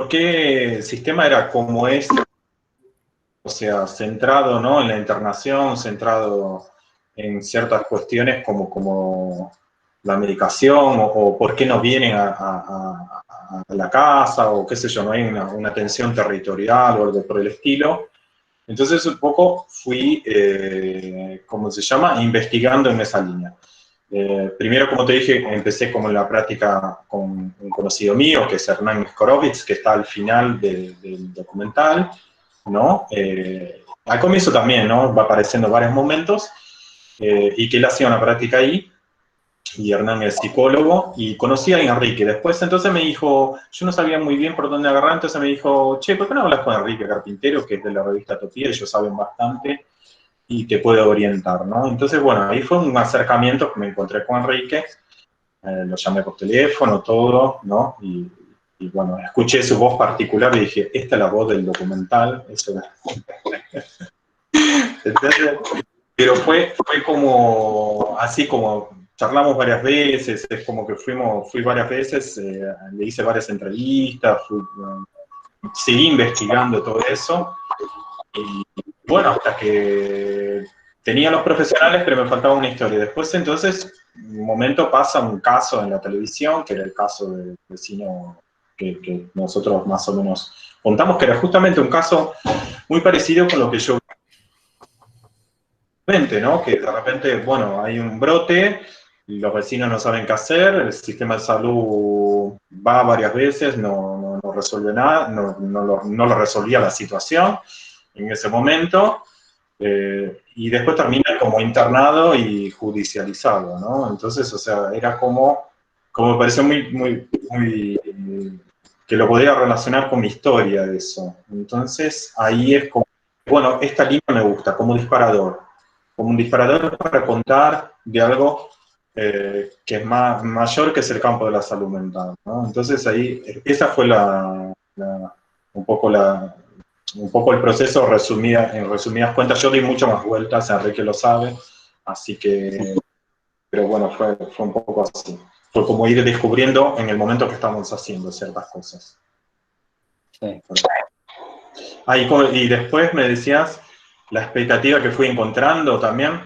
por qué el sistema era como es, o sea, centrado, ¿no?, en la internación, centrado en ciertas cuestiones como la medicación, o por qué no vienen a la casa, o qué sé yo, no hay una tensión territorial o algo por el estilo. Entonces un poco fui, ¿cómo se llama?, investigando en esa línea. Primero, como te dije, empecé como en la práctica con un conocido mío, que es Hernán Skorovitz, que está al final del documental, ¿no? Al comienzo también, ¿no?, va apareciendo varios momentos, y que él hacía una práctica ahí, y Hernán es psicólogo, y conocí a Enrique. Después entonces me dijo, yo no sabía muy bien por dónde agarrar, entonces me dijo, che, ¿por qué no hablas con Enrique Carpintero, que es de la revista Topía, ellos saben bastante, y te puede orientar, ¿no? Entonces, bueno, ahí fue un acercamiento que me encontré con Enrique, lo llamé por teléfono, todo, ¿no? Y bueno, escuché su voz particular y dije, esta es la voz del documental, eso es. Entonces, pero fue como, así como charlamos varias veces, es como que fui varias veces, le hice varias entrevistas, seguí investigando todo eso, y bueno, hasta que tenía los profesionales, pero me faltaba una historia. Después, entonces, un momento pasa un caso en la televisión, que era el caso del vecino que nosotros más o menos contamos, que era justamente un caso muy parecido con lo que yo vi, ¿no? Que de repente, bueno, hay un brote, los vecinos no saben qué hacer, el sistema de salud va varias veces, no resuelve nada, no lo resolvía la situación en ese momento. Y después termina como internado y judicializado, ¿no? Entonces, o sea, era como me pareció que lo podía relacionar con mi historia de eso. Entonces, ahí es como, bueno, esta línea me gusta, como un disparador para contar de algo que es mayor, que es el campo de la salud mental, ¿no? Entonces, ahí, esa fue un poco el proceso en resumidas cuentas. Yo di mucho más vueltas, Enrique lo sabe, así que, pero bueno, fue un poco así. Fue como ir descubriendo en el momento que estamos haciendo ciertas cosas. Sí. Y después me decías la expectativa que fui encontrando también,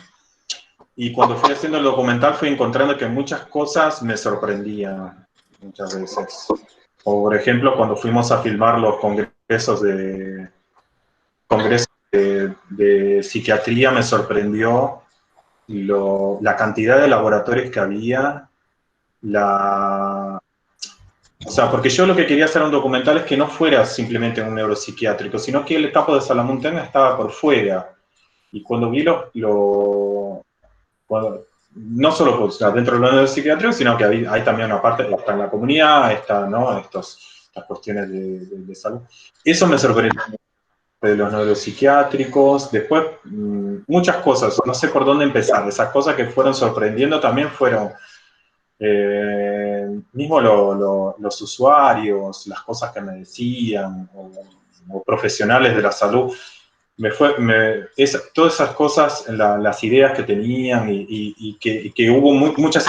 y cuando fui haciendo el documental fui encontrando que muchas cosas me sorprendían muchas veces. Por ejemplo, cuando fuimos a filmar los congresos de psiquiatría, me sorprendió la cantidad de laboratorios que había, o sea, porque yo lo que quería hacer un documental es que no fuera simplemente un neuropsiquiátrico, sino que el campo de salud mental estaba por fuera. Y cuando vi no solo, o sea, dentro de los neuropsiquiátricos, sino que hay también una parte que está en la comunidad, está, ¿no?, estas cuestiones de salud. Eso me sorprendió, de los neuropsiquiátricos. Después, muchas cosas, no sé por dónde empezar. Esas cosas que fueron sorprendiendo también fueron mismo los usuarios, las cosas que me decían, o profesionales de la salud. Todas esas cosas, las ideas que tenían, y que hubo muchas,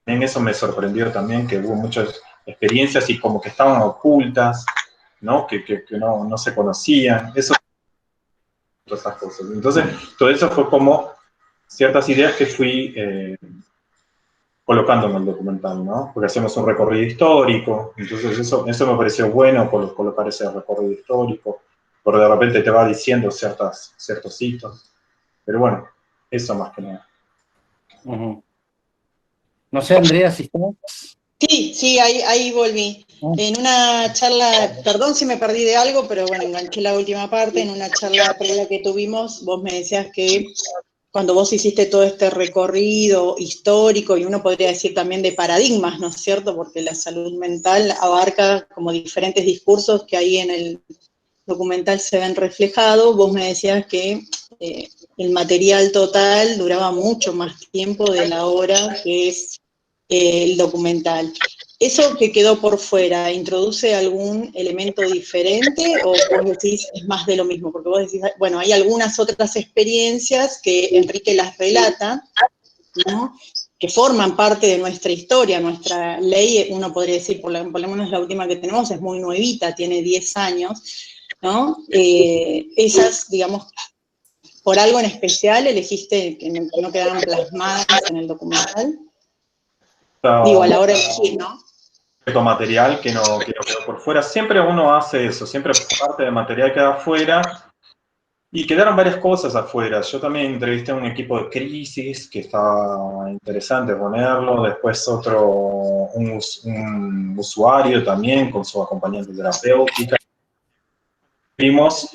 en eso me sorprendió también, que hubo muchas experiencias y como que estaban ocultas, ¿no?, que no se conocían. Eso, todas esas cosas. Entonces, todo eso fue como ciertas ideas que fui colocando en el documental, ¿no? Porque hacemos un recorrido histórico, entonces eso me pareció bueno, colocar ese recorrido histórico, porque de repente te va diciendo ciertos hitos. Pero bueno, eso más que nada. Uh-huh. No sé, Andrea, si estás... Sí, ahí volví. En una charla, perdón si me perdí de algo, pero bueno, enganché la última parte. En una charla previa que tuvimos, vos me decías que cuando vos hiciste todo este recorrido histórico, y uno podría decir también de paradigmas, ¿no es cierto? Porque la salud mental abarca como diferentes discursos que ahí en el documental se ven reflejados. Vos me decías que el material total duraba mucho más tiempo de la hora que es el documental. ¿Eso que quedó por fuera introduce algún elemento diferente, o vos decís es más de lo mismo? Porque vos decís, bueno, hay algunas otras experiencias que Enrique las relata, ¿no?, que forman parte de nuestra historia. Nuestra ley, uno podría decir, por lo menos la última que tenemos, es muy nuevita, tiene 10 años, ¿no? Esas, digamos, por algo en especial elegiste que no quedaran plasmadas en el documental. Digo, a la hora de elegir, ¿no? Material que no quedó por fuera. Siempre uno hace eso, siempre parte del material queda afuera. Y quedaron varias cosas afuera. Yo también entrevisté a un equipo de crisis que estaba interesante ponerlo. Después un usuario también con su acompañante terapéutica. Vimos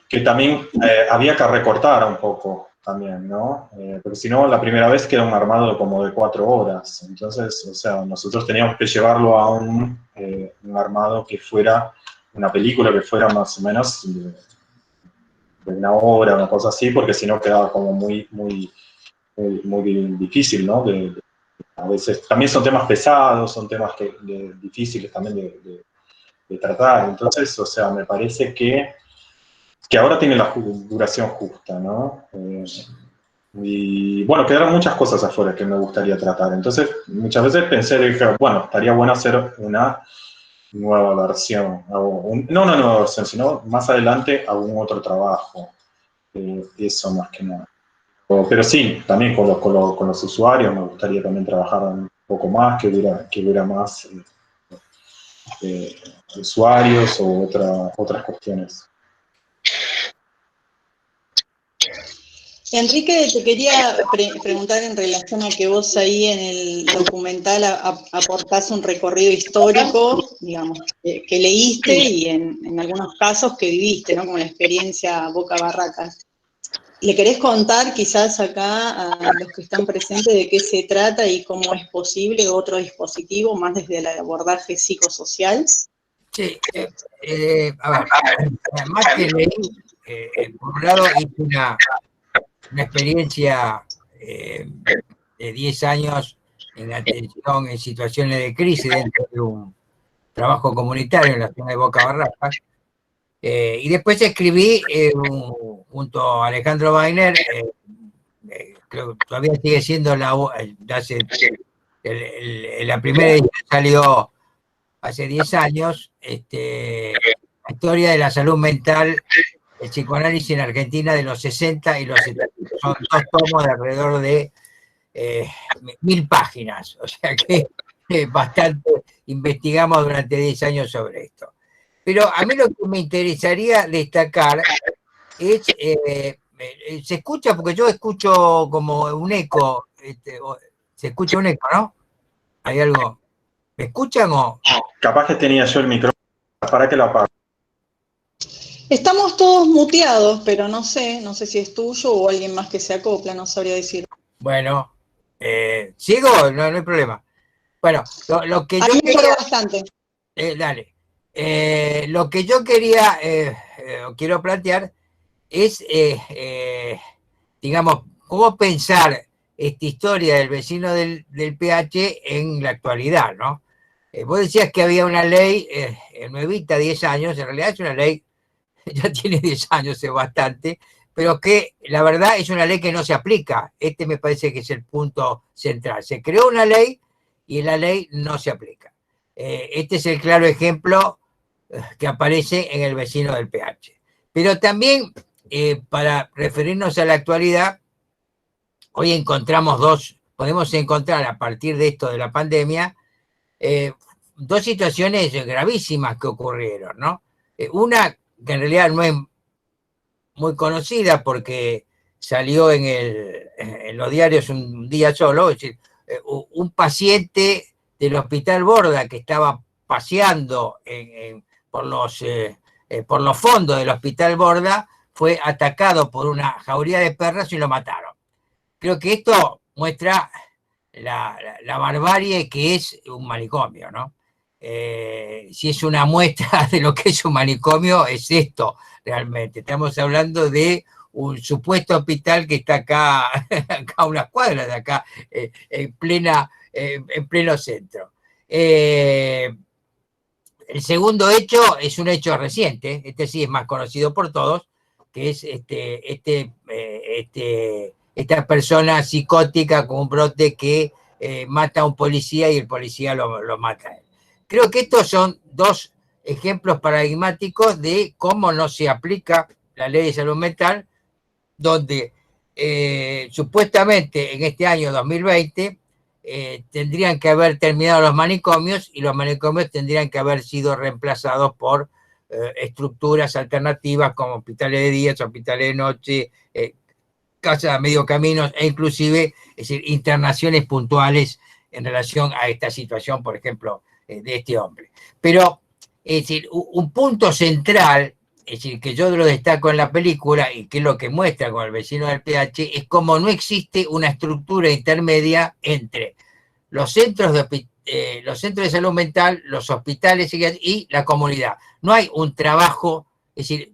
que también había que recortar un poco también, ¿no? Porque si no, la primera vez queda un armado como de 4 horas. Entonces, o sea, nosotros teníamos que llevarlo a un armado que fuera una película que fuera más o menos de 1 hora, una cosa así, porque si no quedaba como muy difícil, ¿no? A veces también son temas pesados, son temas difíciles también de tratar. Entonces, o sea, me parece que ahora tiene la duración justa, ¿no? Y bueno, quedaron muchas cosas afuera que me gustaría tratar. Entonces, muchas veces pensé, dije, bueno, estaría bueno hacer una nueva versión. No una nueva versión, sino más adelante algún otro trabajo. Eso más que nada. Pero sí, también con los usuarios me gustaría también trabajar un poco más, que hubiera más usuarios o otras cuestiones. Enrique, te quería preguntar en relación a que vos ahí en el documental aportás un recorrido histórico, digamos, que leíste y en algunos casos que viviste, ¿no? Como la experiencia Boca Barracas. ¿Le querés contar quizás acá a los que están presentes de qué se trata y cómo es posible otro dispositivo más desde el abordaje psicosocial? Sí, a ver, además que leí, por un lado hice una experiencia de 10 años en atención en situaciones de crisis dentro de un trabajo comunitario en la zona de Boca Barracas. Y después escribí junto a Alejandro Wagner, creo que todavía sigue siendo la primera edición salió hace 10 años, la historia de la salud mental, el psicoanálisis en Argentina de los 60 y los 70. Son 2 tomos de alrededor de 1000 páginas, o sea que bastante investigamos durante 10 años sobre esto. Pero a mí lo que me interesaría destacar es, se escucha, porque yo escucho como un eco, se escucha un eco, ¿no? ¿Hay algo? ¿Me escuchan o...? Capaz que tenía yo el micrófono, para que lo apague. Estamos todos muteados, pero no sé si es tuyo o alguien más que se acopla, no sabría decir. Bueno, ¿sigo? No hay problema. Bueno, lo que yo quería... bastante. Dale. Lo que yo quería, quiero plantear es, digamos, cómo pensar esta historia del vecino del PH en la actualidad, ¿no? Vos decías que había una ley nuevita, 10 años, en realidad es una ley, ya tiene 10 años, es bastante, pero que la verdad es una ley que no se aplica. Este me parece que es el punto central. Se creó una ley y la ley no se aplica. Este es el claro ejemplo que aparece en el vecino del PH. Pero también, para referirnos a la actualidad, hoy encontramos podemos encontrar a partir de esto de la pandemia, 2 situaciones gravísimas que ocurrieron, ¿no? Una que en realidad no es muy conocida porque salió en los diarios un día solo, es decir, un paciente del Hospital Borda que estaba paseando por los fondos del Hospital Borda fue atacado por una jauría de perros y lo mataron. Creo que esto muestra la barbarie que es un manicomio, ¿no? Si es una muestra de lo que es un manicomio, es esto realmente. Estamos hablando de un supuesto hospital que está acá a unas cuadras de acá, en pleno centro. El segundo hecho es un hecho reciente, este sí es más conocido por todos, que es esta persona psicótica con un brote que mata a un policía y el policía lo mata a él. Creo que estos son dos ejemplos paradigmáticos de cómo no se aplica la ley de salud mental, donde supuestamente en este año 2020 tendrían que haber terminado los manicomios y los manicomios tendrían que haber sido reemplazados por estructuras alternativas como hospitales de día, hospitales de noche, casas a medio camino e inclusive, es decir, internaciones puntuales en relación a esta situación, por ejemplo, de este hombre. Pero, es decir, un punto central, es decir, que yo lo destaco en la película y que es lo que muestra con el vecino del PH, es como no existe una estructura intermedia entre los centros de salud mental, los hospitales y la comunidad. No hay un trabajo, es decir,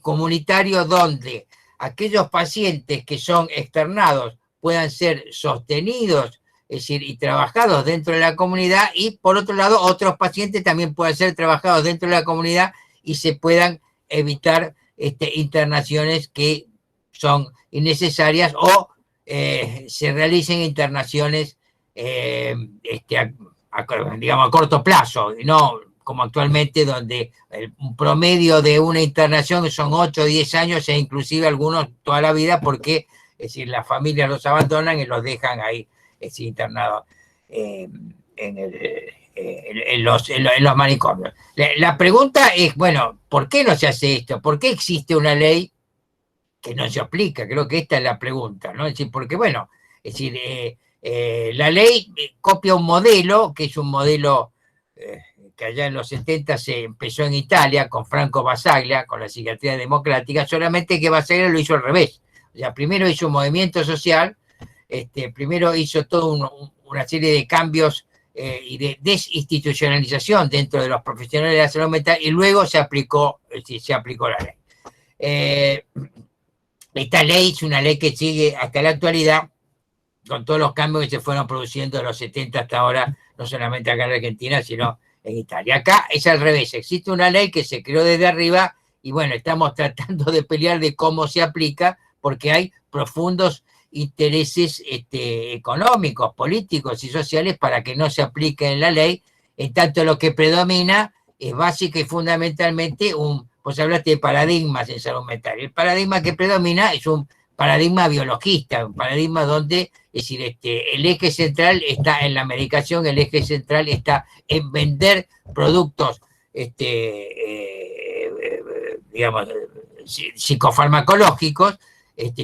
comunitario donde aquellos pacientes que son externados puedan ser sostenidos, es decir, y trabajados dentro de la comunidad, y por otro lado otros pacientes también puedan ser trabajados dentro de la comunidad y se puedan evitar internaciones que son innecesarias o se realicen internaciones digamos a corto plazo, y no como actualmente, donde un promedio de una internación son 8 o 10 años e inclusive algunos toda la vida, porque es decir, las familias los abandonan y los dejan ahí internados en los manicomios. La pregunta es, bueno, ¿por qué no se hace esto? ¿Por qué existe una ley que no se aplica? Creo que esta es la pregunta, ¿no? Es decir, porque, bueno, es decir, la ley copia un modelo, que es un modelo que allá en los 70 se empezó en Italia, con Franco Basaglia, con la psiquiatría democrática, solamente que Basaglia lo hizo al revés. O sea, primero hizo un movimiento social, primero hizo toda una serie de cambios y de desinstitucionalización dentro de los profesionales de la salud mental, y luego se aplicó la ley. Esta ley es una ley que sigue hasta la actualidad, con todos los cambios que se fueron produciendo de los 70 hasta ahora, no solamente acá en Argentina, sino en Italia. Acá es al revés, existe una ley que se creó desde arriba y bueno, estamos tratando de pelear de cómo se aplica, porque hay profundos intereses económicos, políticos y sociales para que no se aplique en la ley. En tanto, lo que predomina es básica y fundamentalmente vos hablaste de paradigmas en salud mental. El paradigma que predomina es un paradigma biologista, un paradigma donde, es decir, el eje central está en la medicación, el eje central está en vender productos, digamos, psicofarmacológicos,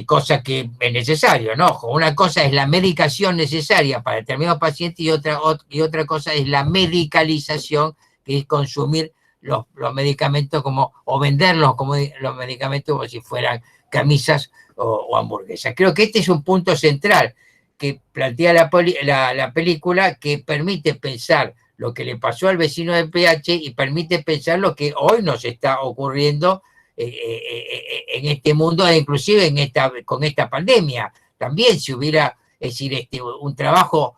cosa que es necesario, ¿no? Ojo, una cosa es la medicación necesaria para determinados pacientes y otra cosa es la medicalización, que es consumir los medicamentos o venderlos como los medicamentos como si fueran camisas o hamburguesas. Creo que este es un punto central que plantea la película, que permite pensar lo que le pasó al vecino del PH y permite pensar lo que hoy nos está ocurriendo en este mundo, e inclusive con esta pandemia. También si hubiera, es decir, un trabajo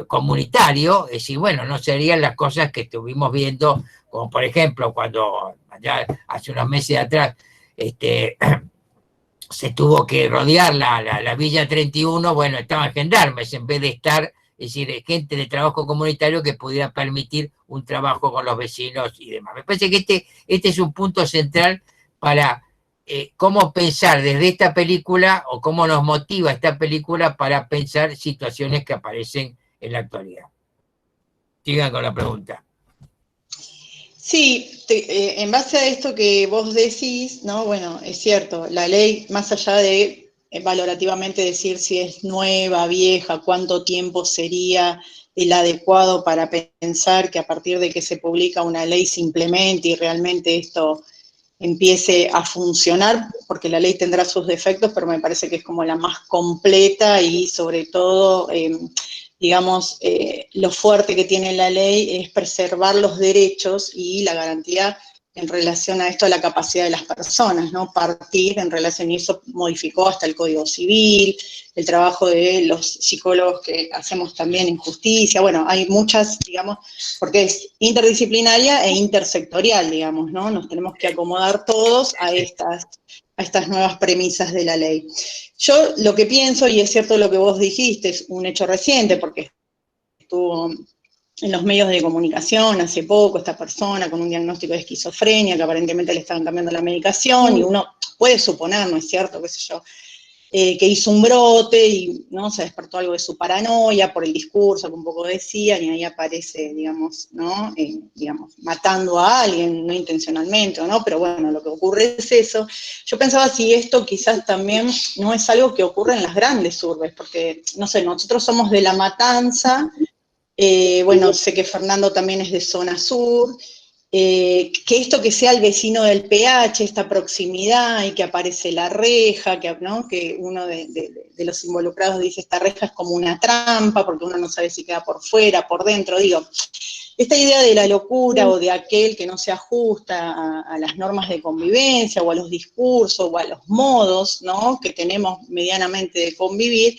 comunitario, es decir, bueno, no serían las cosas que estuvimos viendo, como por ejemplo cuando ya hace unos meses atrás se tuvo que rodear la Villa 31, bueno, estaban gendarmes en vez de estar, es decir, gente de trabajo comunitario que pudiera permitir un trabajo con los vecinos y demás. Me parece que este es un punto central para cómo pensar desde esta película, o cómo nos motiva esta película para pensar situaciones que aparecen en la actualidad. Sigan con la pregunta. Sí, en base a esto que vos decís, ¿no? Bueno, es cierto, la ley, más allá de valorativamente decir si es nueva, vieja, cuánto tiempo sería el adecuado para pensar que a partir de que se publica una ley se implemente y realmente esto empiece a funcionar, porque la ley tendrá sus defectos, pero me parece que es como la más completa y sobre todo, digamos, lo fuerte que tiene la ley es preservar los derechos y la garantía en relación a esto, a la capacidad de las personas, ¿no? Partir en relación, y eso modificó hasta el Código Civil, el trabajo de los psicólogos que hacemos también en justicia, bueno, hay muchas, digamos, porque es interdisciplinaria e intersectorial, digamos, ¿no? Nos tenemos que acomodar todos a a estas nuevas premisas de la ley. Yo lo que pienso, y es cierto lo que vos dijiste, es un hecho reciente, porque estuvo en los medios de comunicación hace poco esta persona con un diagnóstico de esquizofrenia, que aparentemente le estaban cambiando la medicación, y uno puede suponer, ¿no es cierto?, qué sé yo, que hizo un brote y ¿no? Se despertó algo de su paranoia por el discurso que un poco decían, y ahí aparece, digamos, ¿no? Digamos, matando a alguien, no intencionalmente, ¿no? Pero bueno, lo que ocurre es eso. Yo pensaba si esto quizás también no es algo que ocurre en las grandes urbes, porque, no sé, nosotros somos de La Matanza, bueno, sé que Fernando también es de zona sur, que esto que sea el vecino del PH, esta proximidad y que aparece la reja, que, ¿no? Que uno de los involucrados dice esta reja es como una trampa porque uno no sabe si queda por fuera, por dentro, digo, esta idea de la locura o de aquel que no se ajusta a las normas de convivencia o a los discursos o a los modos, ¿no? Que tenemos medianamente de convivir,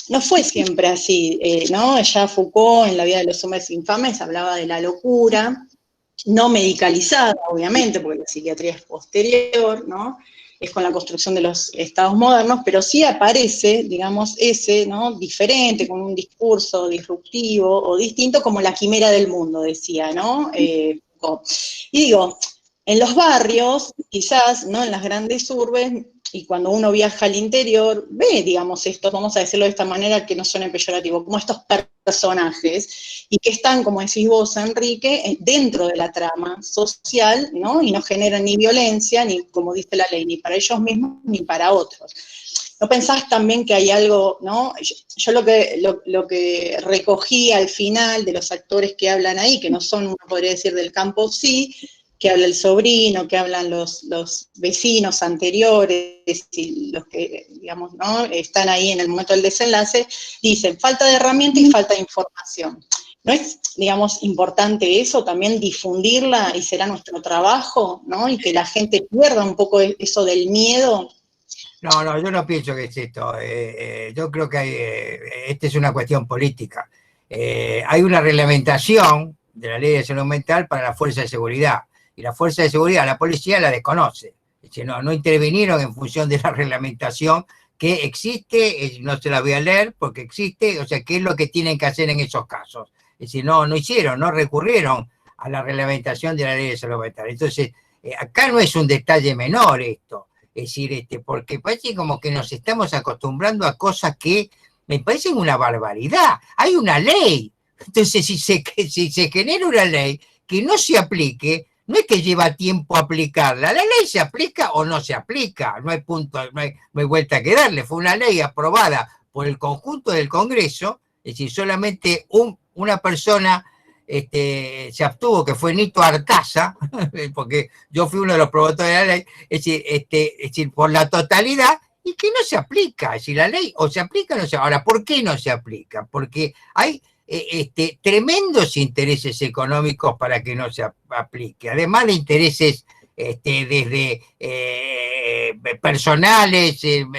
no fue siempre así, ¿no? Ya Foucault en La vida de los hombres infames hablaba de la locura, no medicalizada, obviamente, porque la psiquiatría es posterior, ¿no? Es con la construcción de los estados modernos, pero sí aparece, digamos, ese, ¿no? Diferente, con un discurso disruptivo o distinto, como la quimera del mundo, decía, ¿no? Foucault. Y digo, en los barrios, quizás, ¿no? En las grandes urbes, y cuando uno viaja al interior, ve, digamos, estos, vamos a decirlo de esta manera que no suene peyorativo, como estos personajes, y que están, como decís vos, Enrique, dentro de la trama social, ¿no? Y no generan ni violencia, ni, como dice la ley, ni para ellos mismos, ni para otros. ¿No pensás también que hay algo, ¿no? Yo lo que recogí al final de los actores que hablan ahí, que no son, uno podría decir, del campo, sí, que habla el sobrino, que hablan los vecinos anteriores y los que, digamos, ¿no? Están ahí en el momento del desenlace, dicen falta de herramienta y falta de información. ¿No es, digamos, importante eso, también difundirla y será nuestro trabajo, ¿no? Y que la gente pierda un poco eso del miedo. No, yo no pienso que es esto. Yo creo que esta es una cuestión política. Hay una reglamentación de la ley de salud mental para la fuerza de seguridad. Y la fuerza de seguridad, la policía la desconoce. Es decir, no intervinieron en función de la reglamentación que existe, no se la voy a leer porque existe, o sea, qué es lo que tienen que hacer en esos casos. Es decir, no hicieron, no recurrieron a la reglamentación de la ley de salud mental. Entonces, acá no es un detalle menor esto. Es decir, porque parece como que nos estamos acostumbrando a cosas que me parecen una barbaridad. Hay una ley. Entonces, si se genera una ley que no se aplique, no es que lleva tiempo aplicarla, la ley se aplica o no se aplica, no hay punto, no hay vuelta que darle, fue una ley aprobada por el conjunto del Congreso, es decir, solamente una persona se abstuvo, que fue Nito Artaza, porque yo fui uno de los promotores de la ley, es decir, por la totalidad, y que no se aplica, es decir, la ley o se aplica o no se aplica. Ahora, ¿por qué no se aplica? Porque hay tremendos intereses económicos para que no se aplique, además de intereses desde personales y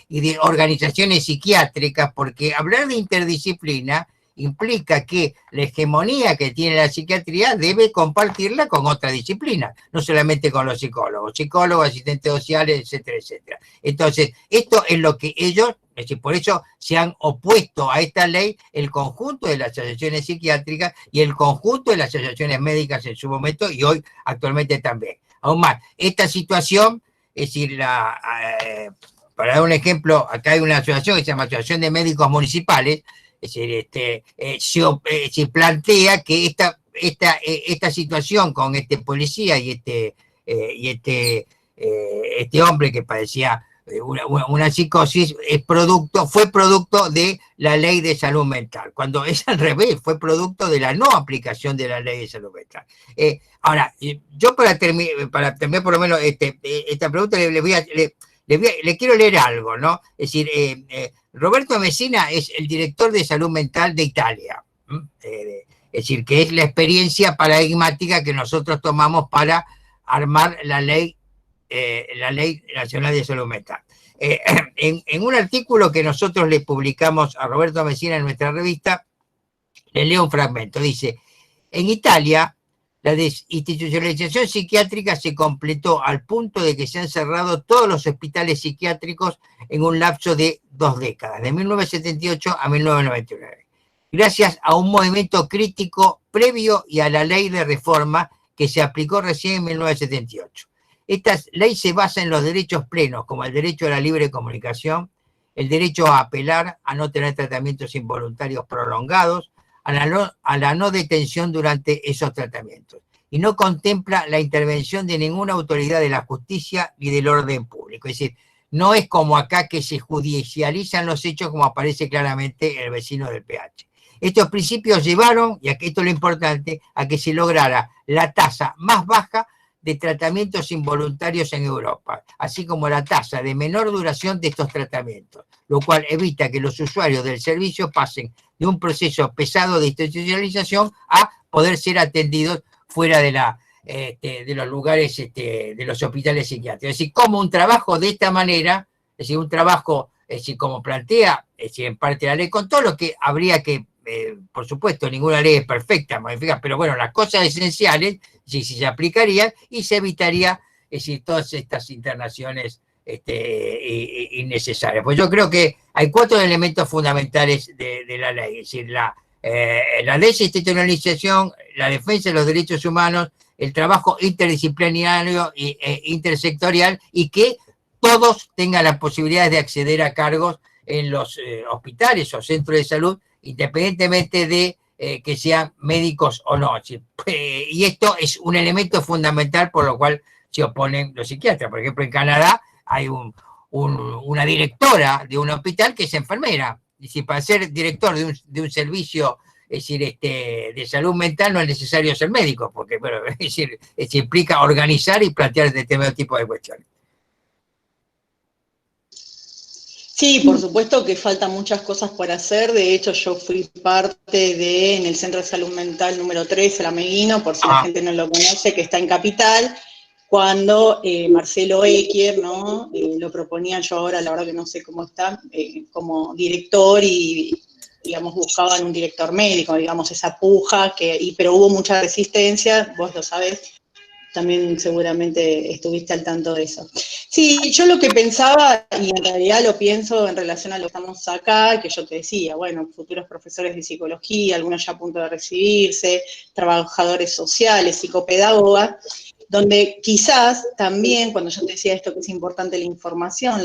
de organizaciones psiquiátricas, porque hablar de interdisciplina implica que la hegemonía que tiene la psiquiatría debe compartirla con otras disciplinas, no solamente con los psicólogos, asistentes sociales, etcétera, etcétera. Entonces, esto es lo que ellos, es decir, por eso se han opuesto a esta ley el conjunto de las asociaciones psiquiátricas y el conjunto de las asociaciones médicas en su momento y hoy actualmente también. Aún más, esta situación, es decir, para dar un ejemplo, acá hay una asociación que se llama Asociación de Médicos Municipales, es decir, se plantea que esta situación con este policía y este hombre que padecía una psicosis fue producto de la ley de salud mental, cuando es al revés, fue producto de la no aplicación de la ley de salud mental. Ahora, yo para terminar por lo menos esta pregunta le quiero leer algo, ¿no? Es decir, Roberto Messina es el director de salud mental de Italia. Es decir, que es la experiencia paradigmática que nosotros tomamos para armar la ley nacional de salud mental. En un artículo que nosotros le publicamos a Roberto Messina en nuestra revista, le leo un fragmento. Dice, en Italia, La desinstitucionalización psiquiátrica se completó al punto de que se han cerrado todos los hospitales psiquiátricos en un lapso de 2 décadas, de 1978 a 1999, gracias a un movimiento crítico previo y a la ley de reforma que se aplicó recién en 1978. Esta ley se basa en los derechos plenos, como el derecho a la libre comunicación, el derecho a apelar, a no tener tratamientos involuntarios prolongados, a la no detención durante esos tratamientos, y no contempla la intervención de ninguna autoridad de la justicia ni del orden público. Es decir, no es como acá que se judicializan los hechos como aparece claramente en el vecino del PH. Estos principios llevaron, y aquí esto es lo importante, a que se lograra la tasa más baja de tratamientos involuntarios en Europa, así como la tasa de menor duración de estos tratamientos, lo cual evita que los usuarios del servicio pasen de un proceso pesado de institucionalización a poder ser atendidos fuera de los lugares, de los hospitales psiquiátricos. Es decir, como un trabajo de esta manera, es decir, un trabajo, es decir, como plantea, es decir, en parte la ley, con todo lo que habría que, por supuesto, ninguna ley es perfecta, modificar, pero bueno, las cosas esenciales, si se aplicarían y se evitaría, es decir, todas estas internaciones innecesarias. Pues yo creo que hay 4 elementos fundamentales de la ley, es decir, la desinstitucionalización, la defensa de los derechos humanos, el trabajo interdisciplinario e intersectorial, y que todos tengan las posibilidades de acceder a cargos en los hospitales o centros de salud, independientemente de que sean médicos o no. Y esto es un elemento fundamental por lo cual se oponen los psiquiatras. Por ejemplo, en Canadá hay una directora de un hospital que es enfermera. Y si para ser director de un servicio, es decir, de salud mental, no es necesario ser médico, porque bueno, es decir, implica organizar y plantear determinado tipo de cuestiones. Sí, por supuesto que faltan muchas cosas por hacer. De hecho, yo fui parte en el Centro de Salud Mental número 3, el Ameguino, por si la gente no lo conoce, que está en Capital, cuando Marcelo Equier, ¿no? Lo proponía. Yo ahora, la verdad que no sé cómo está, como director, y digamos buscaban un director médico, digamos, esa puja, pero hubo mucha resistencia, vos lo sabés. También seguramente estuviste al tanto de eso. Sí, yo lo que pensaba, y en realidad lo pienso en relación a lo que estamos acá, que yo te decía, bueno, futuros profesores de psicología, algunos ya a punto de recibirse, trabajadores sociales, psicopedagogas, donde quizás también, cuando yo te decía esto que es importante la información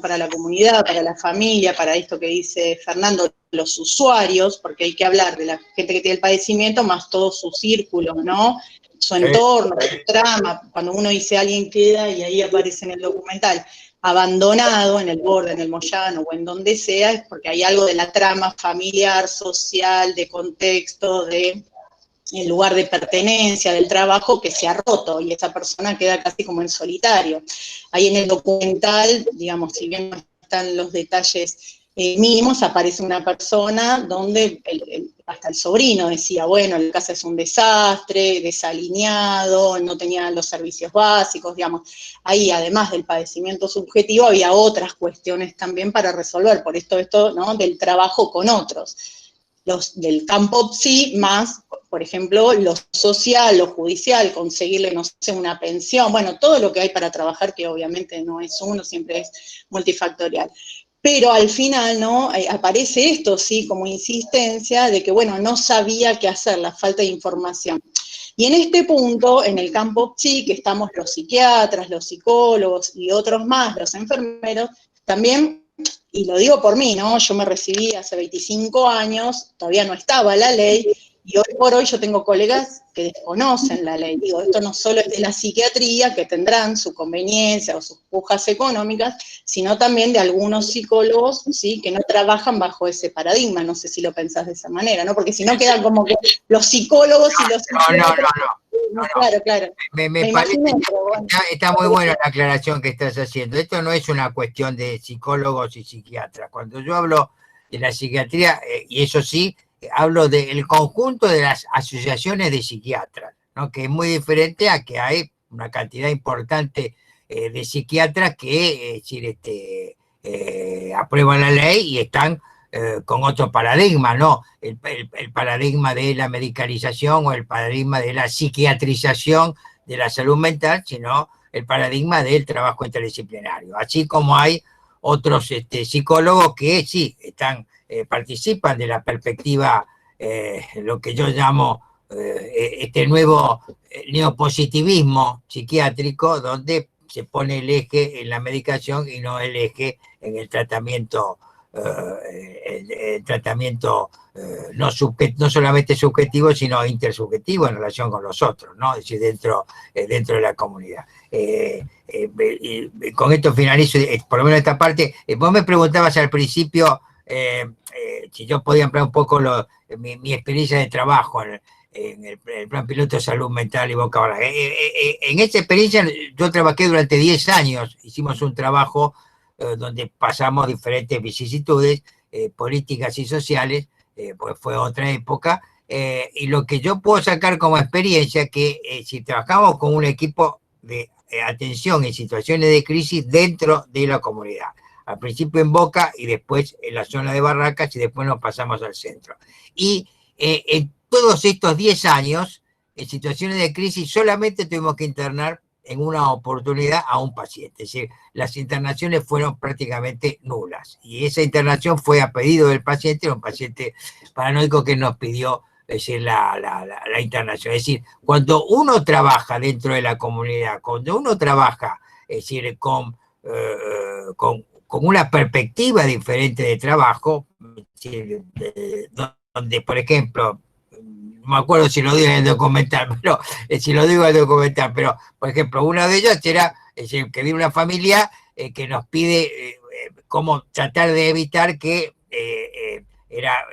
para la comunidad, para la familia, para esto que dice Fernando, los usuarios, porque hay que hablar de la gente que tiene el padecimiento, más todo su círculo, ¿no? Su entorno, su trama. Cuando uno dice alguien queda, y ahí aparece en el documental, abandonado en el borde, en el Moyano o en donde sea, es porque hay algo de la trama familiar, social, de contexto, de el lugar de pertenencia, del trabajo, que se ha roto, y esa persona queda casi como en solitario. Ahí en el documental, digamos, si bien no están los detalles mínimos, aparece una persona donde hasta el sobrino decía, bueno, la casa es un desastre, desalineado, no tenía los servicios básicos, digamos. Ahí, además del padecimiento subjetivo, había otras cuestiones también para resolver, por esto, ¿no?, del trabajo con otros. Los del campo sí, más, por ejemplo, lo social, lo judicial, conseguirle, no sé, una pensión, bueno, todo lo que hay para trabajar, que obviamente no es uno, siempre es multifactorial. Pero al final, ¿no?, aparece esto, sí, como insistencia de que, bueno, no sabía qué hacer, la falta de información. Y en este punto, en el campo sí, que estamos los psiquiatras, los psicólogos y otros más, los enfermeros, también, y lo digo por mí, ¿no?, yo me recibí hace 25 años, todavía no estaba la ley, y hoy por hoy yo tengo colegas que desconocen la ley. Digo, esto no solo es de la psiquiatría, que tendrán su conveniencia o sus pujas económicas, sino también de algunos psicólogos, ¿sí?, que no trabajan bajo ese paradigma. No sé si lo pensás de esa manera, ¿no? Porque si no quedan como que los psicólogos y los psiquiatras. No. Claro. Me parece que está muy buena la aclaración que estás haciendo. Esto no es una cuestión de psicólogos y psiquiatras. Cuando yo hablo de la psiquiatría, y eso sí, hablo del conjunto de las asociaciones de psiquiatras, ¿no?, que es muy diferente a que hay una cantidad importante de psiquiatras que aprueban la ley y están con otro paradigma, no el paradigma de la medicalización o el paradigma de la psiquiatrización de la salud mental, sino el paradigma del trabajo interdisciplinario. Así como hay otros psicólogos que sí participan de la perspectiva, lo que yo llamo este nuevo neopositivismo psiquiátrico, donde se pone el eje en la medicación y no el eje en el tratamiento, no solamente subjetivo, sino intersubjetivo en relación con los otros, ¿no? Es decir, dentro de la comunidad. Con esto finalizo, por lo menos esta parte. Vos me preguntabas al principio si yo podía ampliar un poco mi experiencia de trabajo en el plan piloto de salud mental y Boca Brava. En esa experiencia yo trabajé durante 10 años, hicimos un trabajo donde pasamos diferentes vicisitudes políticas y sociales, pues fue otra época, y lo que yo puedo sacar como experiencia que si trabajamos con un equipo de atención en situaciones de crisis dentro de la comunidad, al principio en Boca y después en la zona de Barracas y después nos pasamos al centro. Y en todos estos 10 años, en situaciones de crisis, solamente tuvimos que internar en una oportunidad a un paciente. Es decir, las internaciones fueron prácticamente nulas. Y esa internación fue a pedido del paciente, era un paciente paranoico que nos pidió la internación. Es decir, cuando uno trabaja dentro de la comunidad, cuando uno trabaja, es decir, con una perspectiva diferente de trabajo, es decir, donde, por ejemplo, no me acuerdo si lo digo en el documental, pero si lo digo en el documental, pero, por ejemplo, una de ellas era que viene una familia que nos pide cómo tratar de evitar que era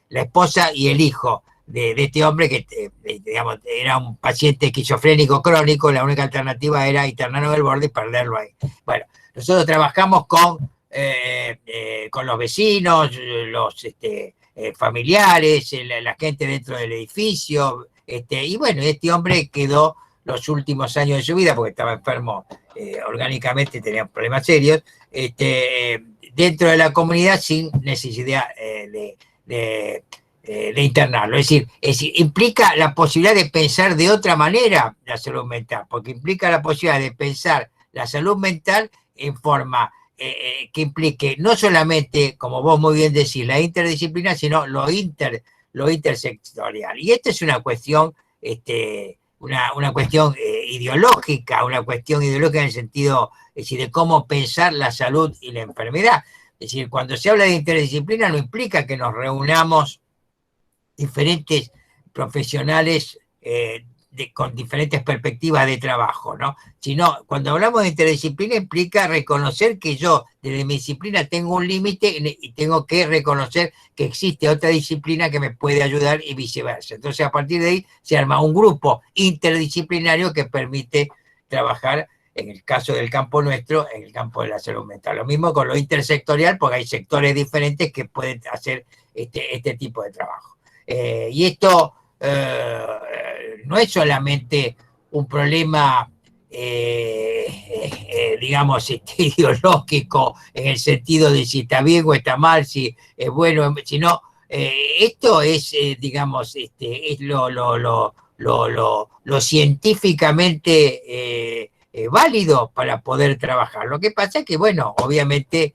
la esposa y el hijo de este hombre que, digamos, era un paciente esquizofrénico crónico. La única alternativa era internarlo en el borde y perderlo ahí. Bueno, nosotros trabajamos con los vecinos, los familiares, la gente dentro del edificio, y bueno, este hombre quedó los últimos años de su vida, porque estaba enfermo orgánicamente, tenía problemas serios, dentro de la comunidad sin necesidad de internarlo. Es decir, implica la posibilidad de pensar de otra manera la salud mental, porque implica la posibilidad de pensar la salud mental en forma que implique no solamente, como vos muy bien decís, la interdisciplina, sino lo intersectorial. Y esta es una cuestión, una cuestión ideológica, en el sentido, es decir, de cómo pensar la salud y la enfermedad. Es decir, cuando se habla de interdisciplina no implica que nos reunamos diferentes profesionales con diferentes perspectivas de trabajo, ¿no? Sino, cuando hablamos de interdisciplina implica reconocer que yo, desde mi disciplina, tengo un límite y tengo que reconocer que existe otra disciplina que me puede ayudar y viceversa. Entonces, a partir de ahí se arma un grupo interdisciplinario que permite trabajar, en el caso del campo nuestro, en el campo de la salud mental. Lo mismo con lo intersectorial, porque hay sectores diferentes que pueden hacer este tipo de trabajo. Y esto no es solamente un problema, digamos, ideológico, en el sentido de si está bien o está mal, si es bueno, sino esto es, digamos, es lo científicamente válido para poder trabajar. Lo que pasa es que, bueno, obviamente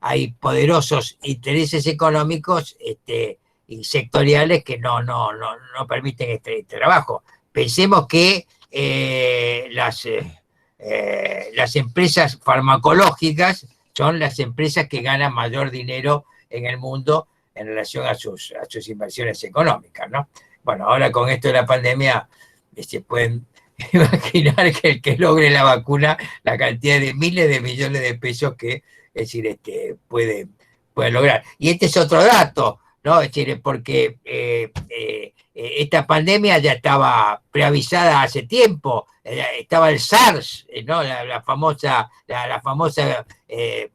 hay poderosos intereses económicos y sectoriales que no permiten este trabajo. Pensemos que las empresas farmacológicas son las empresas que ganan mayor dinero en el mundo en relación a sus inversiones económicas, ¿no? Bueno, ahora con esto de la pandemia se pueden imaginar que el que logre la vacuna, la cantidad de miles de millones de pesos que, es decir, puede lograr. Y este es otro dato, ¿no? Es decir, porque esta pandemia ya estaba preavisada hace tiempo, estaba el SARS, ¿no? la famosa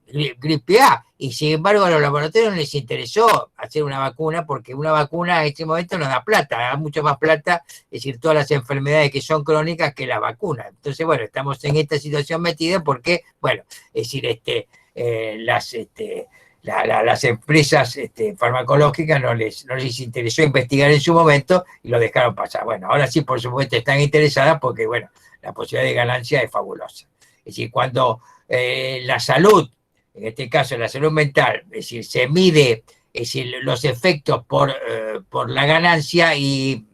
gripe A, y sin embargo a los laboratorios no les interesó hacer una vacuna, porque una vacuna en este momento no da plata, da mucho más plata, es decir, todas las enfermedades que son crónicas que la vacuna. Entonces, bueno, estamos en esta situación metida porque, bueno, es decir, las empresas farmacológicas no les interesó investigar en su momento y lo dejaron pasar. Bueno, ahora sí, por supuesto, están interesadas porque, bueno, la posibilidad de ganancia es fabulosa. Es decir, cuando la salud, en este caso la salud mental, es decir, se mide, es decir, los efectos por la ganancia y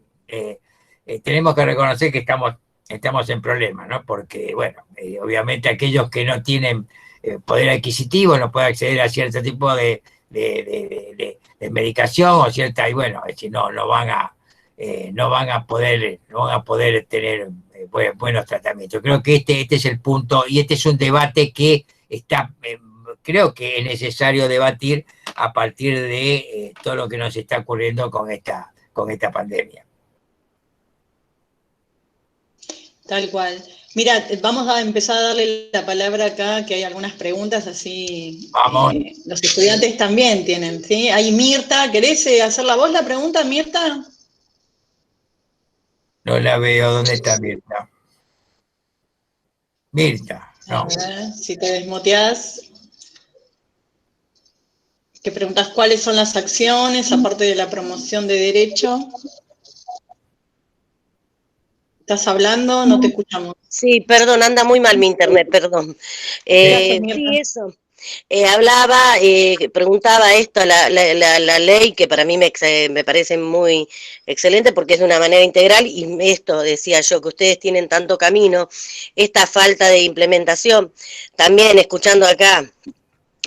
tenemos que reconocer que estamos en problemas, ¿no? Porque, bueno, obviamente aquellos que no tienen poder adquisitivo no pueden acceder a cierto tipo de medicación o cierta, y bueno, es decir, no van a poder tener buenos tratamientos. Creo que este es el punto y este es un debate que creo que es necesario debatir a partir de todo lo que nos está ocurriendo con esta pandemia. Tal cual. Mira, vamos a empezar a darle la palabra acá, que hay algunas preguntas, así los estudiantes también tienen, ¿sí? Hay Mirta, ¿querés hacer la voz la pregunta, Mirta? No la veo, ¿dónde está Mirta? Mirta, no. A ver, si te desmoteás. ¿Qué preguntas cuáles son las acciones, aparte de la promoción de derecho? ¿Estás hablando? No te escuchamos. Sí, perdón, anda muy mal mi internet, perdón. Sí, eso. Preguntaba esto, la ley, que para mí me parece muy excelente porque es de una manera integral, y esto decía yo, que ustedes tienen tanto camino, esta falta de implementación. También escuchando acá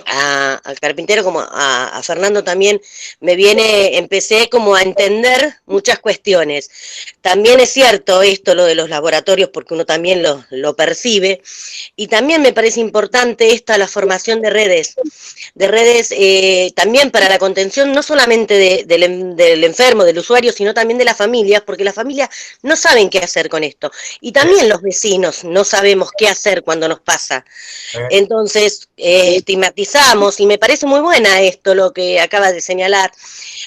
al Carpintero como a Fernando también, empecé como a entender muchas cuestiones. También es cierto esto, lo de los laboratorios, porque uno también lo percibe, y también me parece importante la formación de redes también para la contención no solamente del enfermo, del usuario, sino también de las familias, porque las familias no saben qué hacer con esto, y también los vecinos no sabemos qué hacer cuando nos pasa. Entonces, estigmatizamos, y me parece muy buena esto lo que acaba de señalar,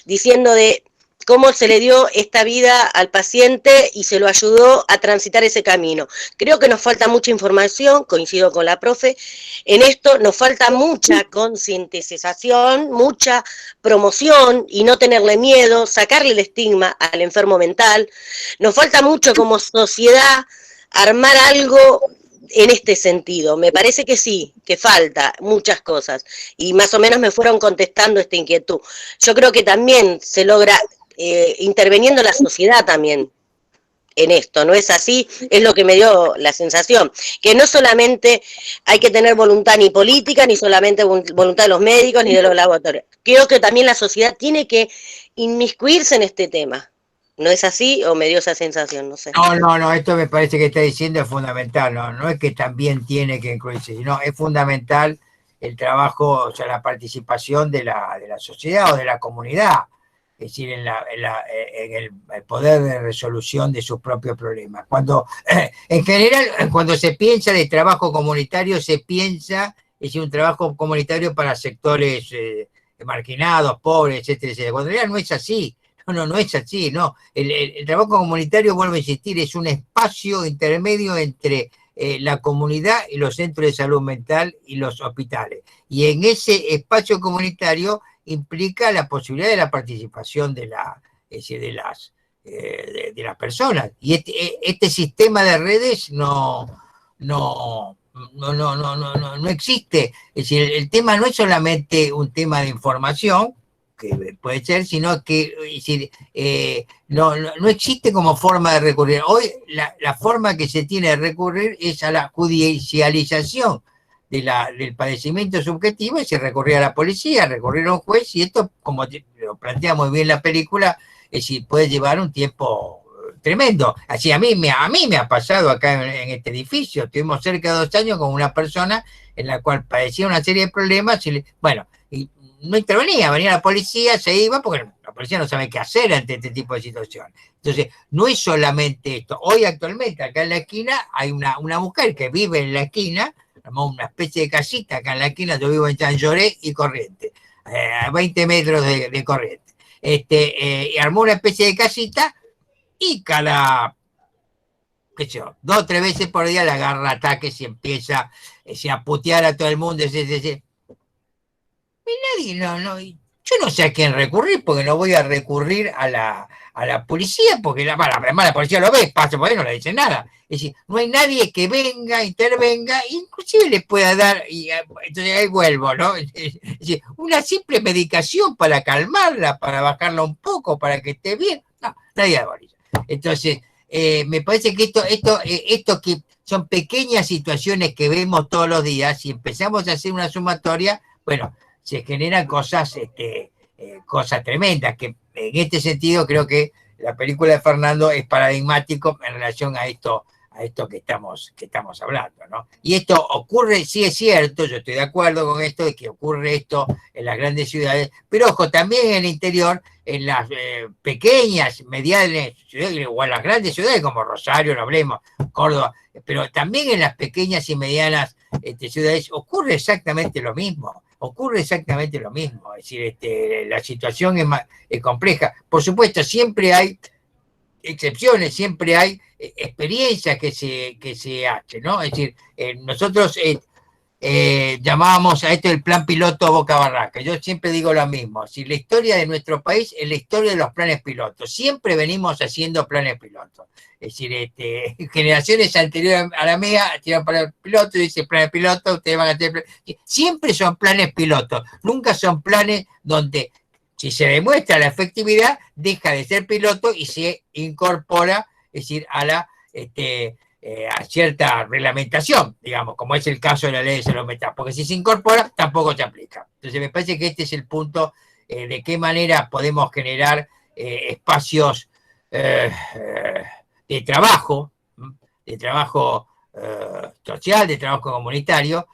diciendo de cómo se le dio esta vida al paciente y se lo ayudó a transitar ese camino. Creo que nos falta mucha información, coincido con la profe, en esto nos falta mucha concientización, mucha promoción y no tenerle miedo, sacarle el estigma al enfermo mental. Nos falta mucho como sociedad armar algo en este sentido. Me parece que sí, que falta muchas cosas, y más o menos me fueron contestando esta inquietud. Yo creo que también se logra interviniendo la sociedad también en esto, ¿no es así? Es lo que me dio la sensación, que no solamente hay que tener voluntad ni política, ni solamente voluntad de los médicos, ni de los laboratorios. Creo que también la sociedad tiene que inmiscuirse en este tema. ¿No es así o me dio esa sensación? No sé. No, esto me parece que está diciendo es fundamental, no es que también tiene que incluirse, sino es fundamental el trabajo, o sea, la participación de la sociedad o de la comunidad, es decir, en el poder de resolución de sus propios problemas. Cuando, en general, cuando se piensa de trabajo comunitario, se piensa, es decir, un trabajo comunitario para sectores marginados, pobres, etcétera, etcétera. Cuando en realidad no es así. No es así, no. El trabajo comunitario, vuelvo a insistir, es un espacio intermedio entre la comunidad y los centros de salud mental y los hospitales. Y en ese espacio comunitario implica la posibilidad de la participación de las personas. Y este sistema de redes no existe. Es decir, el tema no es solamente un tema de información, que puede ser, sino que no existe como forma de recurrir. Hoy la forma que se tiene de recurrir es a la judicialización del padecimiento subjetivo, y se recurría a la policía, recurrir a un juez, y esto, como lo plantea muy bien la película, es decir, puede llevar un tiempo tremendo. Así a mí me ha pasado acá en este edificio. Estuvimos cerca de 2 años con una persona en la cual padecía una serie de problemas, y no intervenía, venía la policía, se iba, porque la policía no sabe qué hacer ante este tipo de situaciones. Entonces, no es solamente esto. Hoy, actualmente, acá en la esquina, hay una mujer que vive en la esquina, una especie de casita acá en la esquina. Yo vivo en San Lloré y Corrientes, a 20 metros de Corrientes. Y armó una especie de casita, y cada, qué sé yo, 2 o 3 veces por día le agarra ataques y empieza a putear a todo el mundo, nadie, yo no sé a quién recurrir, porque no voy a recurrir a la policía, porque además la policía lo ve, pasa por ahí, no le dice nada. Es decir, no hay nadie que venga, intervenga, inclusive le pueda dar, entonces ahí vuelvo, ¿no? Es decir, una simple medicación para calmarla, para bajarla un poco, para que esté bien. No, nadie da bolilla. Entonces, me parece que esto que son pequeñas situaciones que vemos todos los días, si empezamos a hacer una sumatoria, bueno, se generan cosas tremendas, que en este sentido creo que la película de Fernando es paradigmático en relación a esto que estamos hablando, ¿no? Y esto ocurre, sí es cierto, yo estoy de acuerdo con esto, de que ocurre esto en las grandes ciudades, pero ojo, también en el interior, en las pequeñas, medianas ciudades, o en las grandes ciudades como Rosario, no hablemos, Córdoba, pero también en las pequeñas y medianas ciudades ocurre exactamente lo mismo. Es decir, la situación es compleja. Por supuesto, siempre hay excepciones, siempre hay experiencias que se hacen, ¿no? Es decir, nosotros llamábamos a esto el plan piloto Boca Barranca. Yo siempre digo lo mismo. Si la historia de nuestro país es la historia de los planes pilotos. Siempre venimos haciendo planes pilotos. Es decir, generaciones anteriores a la mía tiran planes pilotos y dicen planes pilotos, ustedes van a tener siempre son planes pilotos. Nunca son planes donde, si se demuestra la efectividad, deja de ser piloto y se incorpora, es decir, a cierta reglamentación, digamos, como es el caso de la ley de salud mental, porque si se incorpora, tampoco se aplica. Entonces, me parece que este es el punto de qué manera podemos generar espacios de trabajo social, de trabajo comunitario,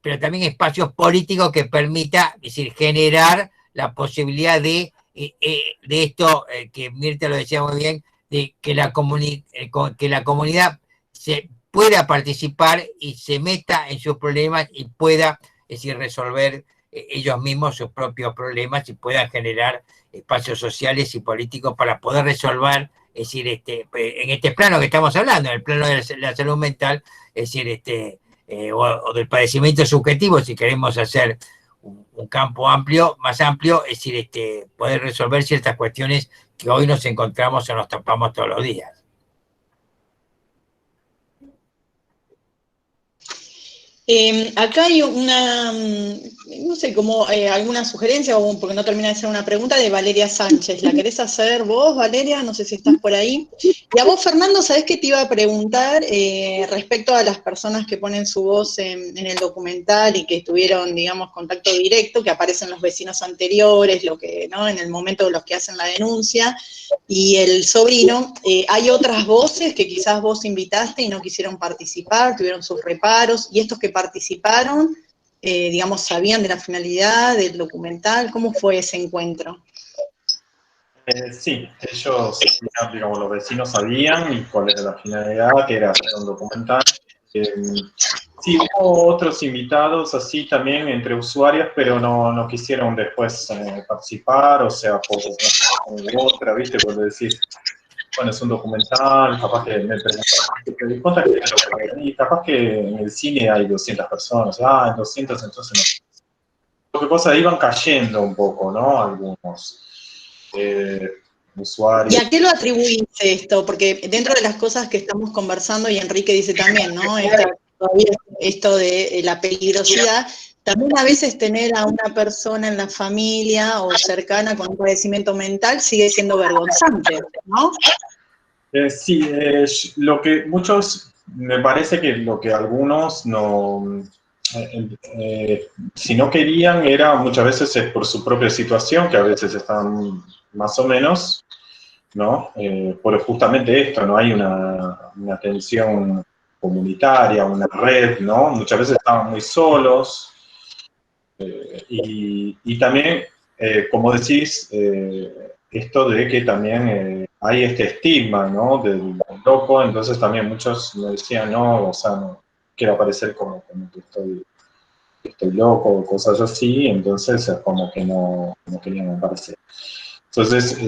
pero también espacios políticos que permita, es decir, generar la posibilidad de esto, que Mirta lo decía muy bien, de que la comunidad se pueda participar y se meta en sus problemas y pueda, es decir, resolver ellos mismos sus propios problemas y puedan generar espacios sociales y políticos para poder resolver, es decir, en este plano que estamos hablando, en el plano de la salud mental, es decir, o del padecimiento subjetivo, si queremos hacer un campo más amplio, es decir, poder resolver ciertas cuestiones que hoy nos encontramos o nos topamos todos los días. Acá hay no sé, como alguna sugerencia, o porque no termina de ser una pregunta, de Valeria Sánchez. ¿La querés hacer vos, Valeria? No sé si estás por ahí. Y a vos, Fernando, ¿sabés qué te iba a preguntar respecto a las personas que ponen su voz en el documental y que tuvieron, digamos, contacto directo, que aparecen los vecinos anteriores, ¿no? En el momento de los que hacen la denuncia, y el sobrino? ¿Hay otras voces que quizás vos invitaste y no quisieron participar, tuvieron sus reparos, y estos que participaron, digamos, sabían de la finalidad del documental? ¿Cómo fue ese encuentro? Sí, ellos, digamos, los vecinos sabían y cuál era la finalidad, que era hacer un documental. Sí, hubo otros invitados así también entre usuarios, pero no quisieron después participar, o sea, por otra, ¿viste? Por decir, bueno, es un documental, capaz que me preguntan, y capaz que en el cine hay 200 personas, 200, entonces no. Lo que pasa, iban cayendo un poco, ¿no? Algunos usuarios. ¿Y a qué lo atribuís esto? Porque dentro de las cosas que estamos conversando, y Enrique dice también, ¿no? Esto de la peligrosidad, también a veces tener a una persona en la familia o cercana con un padecimiento mental sigue siendo vergonzante, ¿no? Sí, lo que muchos, me parece que lo que algunos no, si no querían, era muchas veces por su propia situación, que a veces están más o menos, ¿no? Por justamente esto, no hay una atención comunitaria, una red, ¿no? Muchas veces estaban muy solos, y también, como decís, esto de que también hay este estigma, ¿no? Del loco, entonces también muchos me decían, no, o sea, no quiero parecer como que estoy loco o cosas así, entonces como que no querían aparecer. Entonces,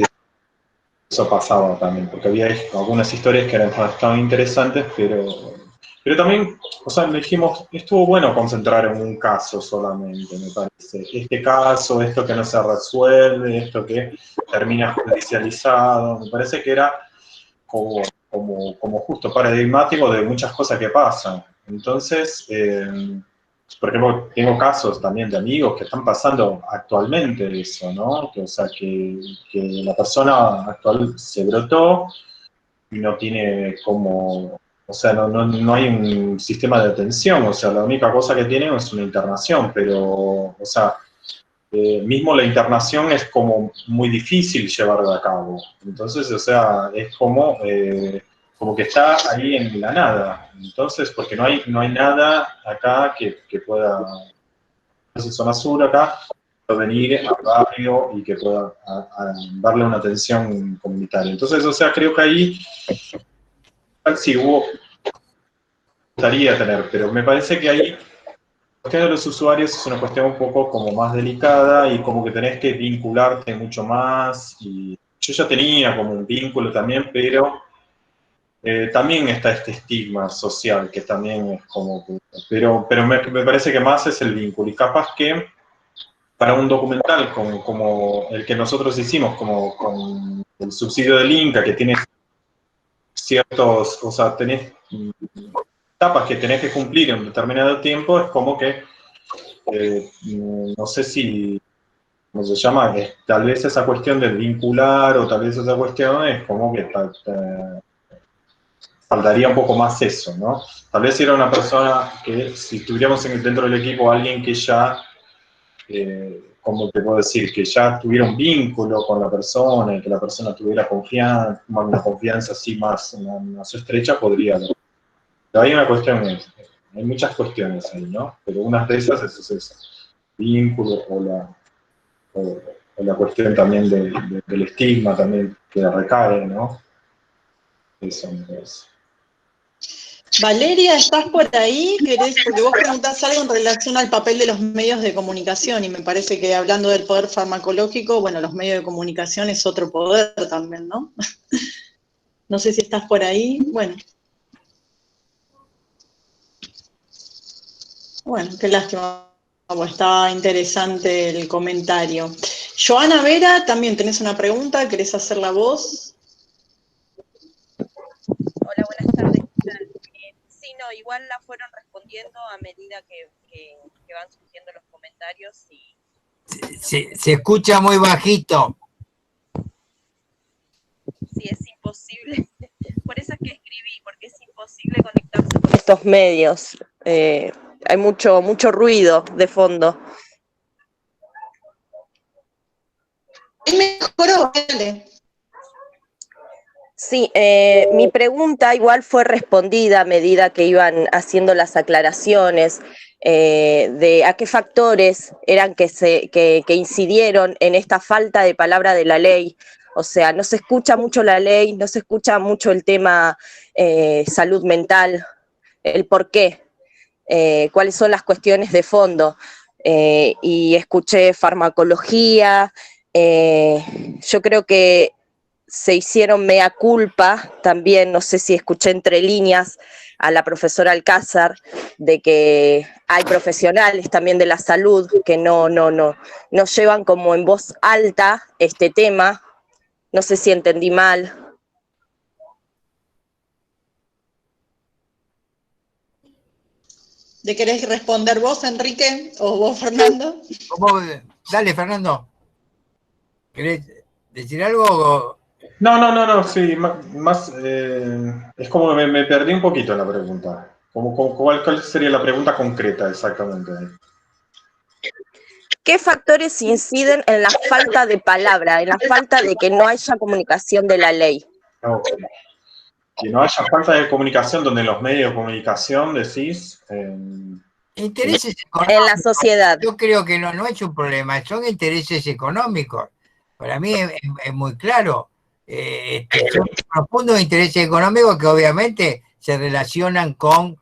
eso pasaba también, porque había algunas historias que eran bastante interesantes, pero Pero también, o sea, dijimos, estuvo bueno concentrar en un caso solamente, me parece. Este caso, esto que no se resuelve, esto que termina judicializado, me parece que era como justo paradigmático de muchas cosas que pasan. Entonces, por ejemplo, tengo casos también de amigos que están pasando actualmente eso, ¿no? O sea, que la persona actual se brotó y no tiene como, o sea, no hay un sistema de atención, o sea, la única cosa que tienen es una internación, pero, o sea, mismo la internación es como muy difícil llevarla a cabo. Entonces, o sea, es como que está ahí en la nada. Entonces, porque no hay nada acá que pueda, no sé, zona sur acá, pueda venir al barrio y que pueda darle una atención comunitaria. Entonces, o sea, creo que ahí sí hubo, gustaría tener, pero me parece que ahí la cuestión de los usuarios es una cuestión un poco como más delicada y como que tenés que vincularte mucho más. Y yo ya tenía como un vínculo también, pero también está este estigma social que también es como... Pero me parece que más es el vínculo. Y capaz que para un documental como el que nosotros hicimos, como con el subsidio del Inca, que tiene ciertos, o sea, tenés etapas que tenés que cumplir en un determinado tiempo, es como que no sé si, ¿cómo se llama? Tal vez esa cuestión de vincular o tal vez esa cuestión es como que faltaría un poco más eso, ¿no? Tal vez si era una persona que, si tuviéramos dentro del equipo alguien que ya, como te puedo decir, que ya tuviera un vínculo con la persona y que la persona tuviera confianza, una confianza así más estrecha, podría haber. Pero hay una cuestión, hay muchas cuestiones ahí, ¿no? Pero una de esas es esa, vínculo o la cuestión también del estigma también que recae, ¿no? Eso me parece. Valeria, ¿estás por ahí? Porque vos preguntás algo en relación al papel de los medios de comunicación y me parece que hablando del poder farmacológico, bueno, los medios de comunicación es otro poder también, ¿no? No sé si estás por ahí. Bueno, qué lástima. Está interesante el comentario. Joana Vera, también tenés una pregunta, ¿querés hacerla vos? Hola, buenas tardes. Sí, no, igual la fueron respondiendo a medida que van surgiendo los comentarios. Se escucha muy bajito. Sí, es imposible. Por eso es que escribí, porque es imposible conectarse con estos medios. Hay mucho ruido de fondo. Ahí mejoró, dale. Sí, mi pregunta igual fue respondida a medida que iban haciendo las aclaraciones de a qué factores eran que incidieron en esta falta de palabra de la ley. O sea, no se escucha mucho la ley, no se escucha mucho el tema salud mental, el por qué, cuáles son las cuestiones de fondo. Y escuché farmacología, yo creo que se hicieron mea culpa, también no sé si escuché entre líneas a la profesora Alcázar, de que hay profesionales también de la salud que no llevan como en voz alta este tema, no sé si entendí mal. ¿Le querés responder vos, Enrique, o vos, Fernando? Dale, Fernando. ¿Querés decir algo? No, sí, más es como me perdí un poquito en la pregunta. ¿Cuál sería la pregunta concreta exactamente? ¿Qué factores inciden en la falta de palabra, en la falta de que no haya comunicación de la ley? Okay. Que no haya falta de comunicación donde los medios de comunicación decís... Intereses económicos. En la sociedad. Yo creo que no es un problema, son intereses económicos. Para mí es muy claro. Son profundos intereses económicos que obviamente se relacionan con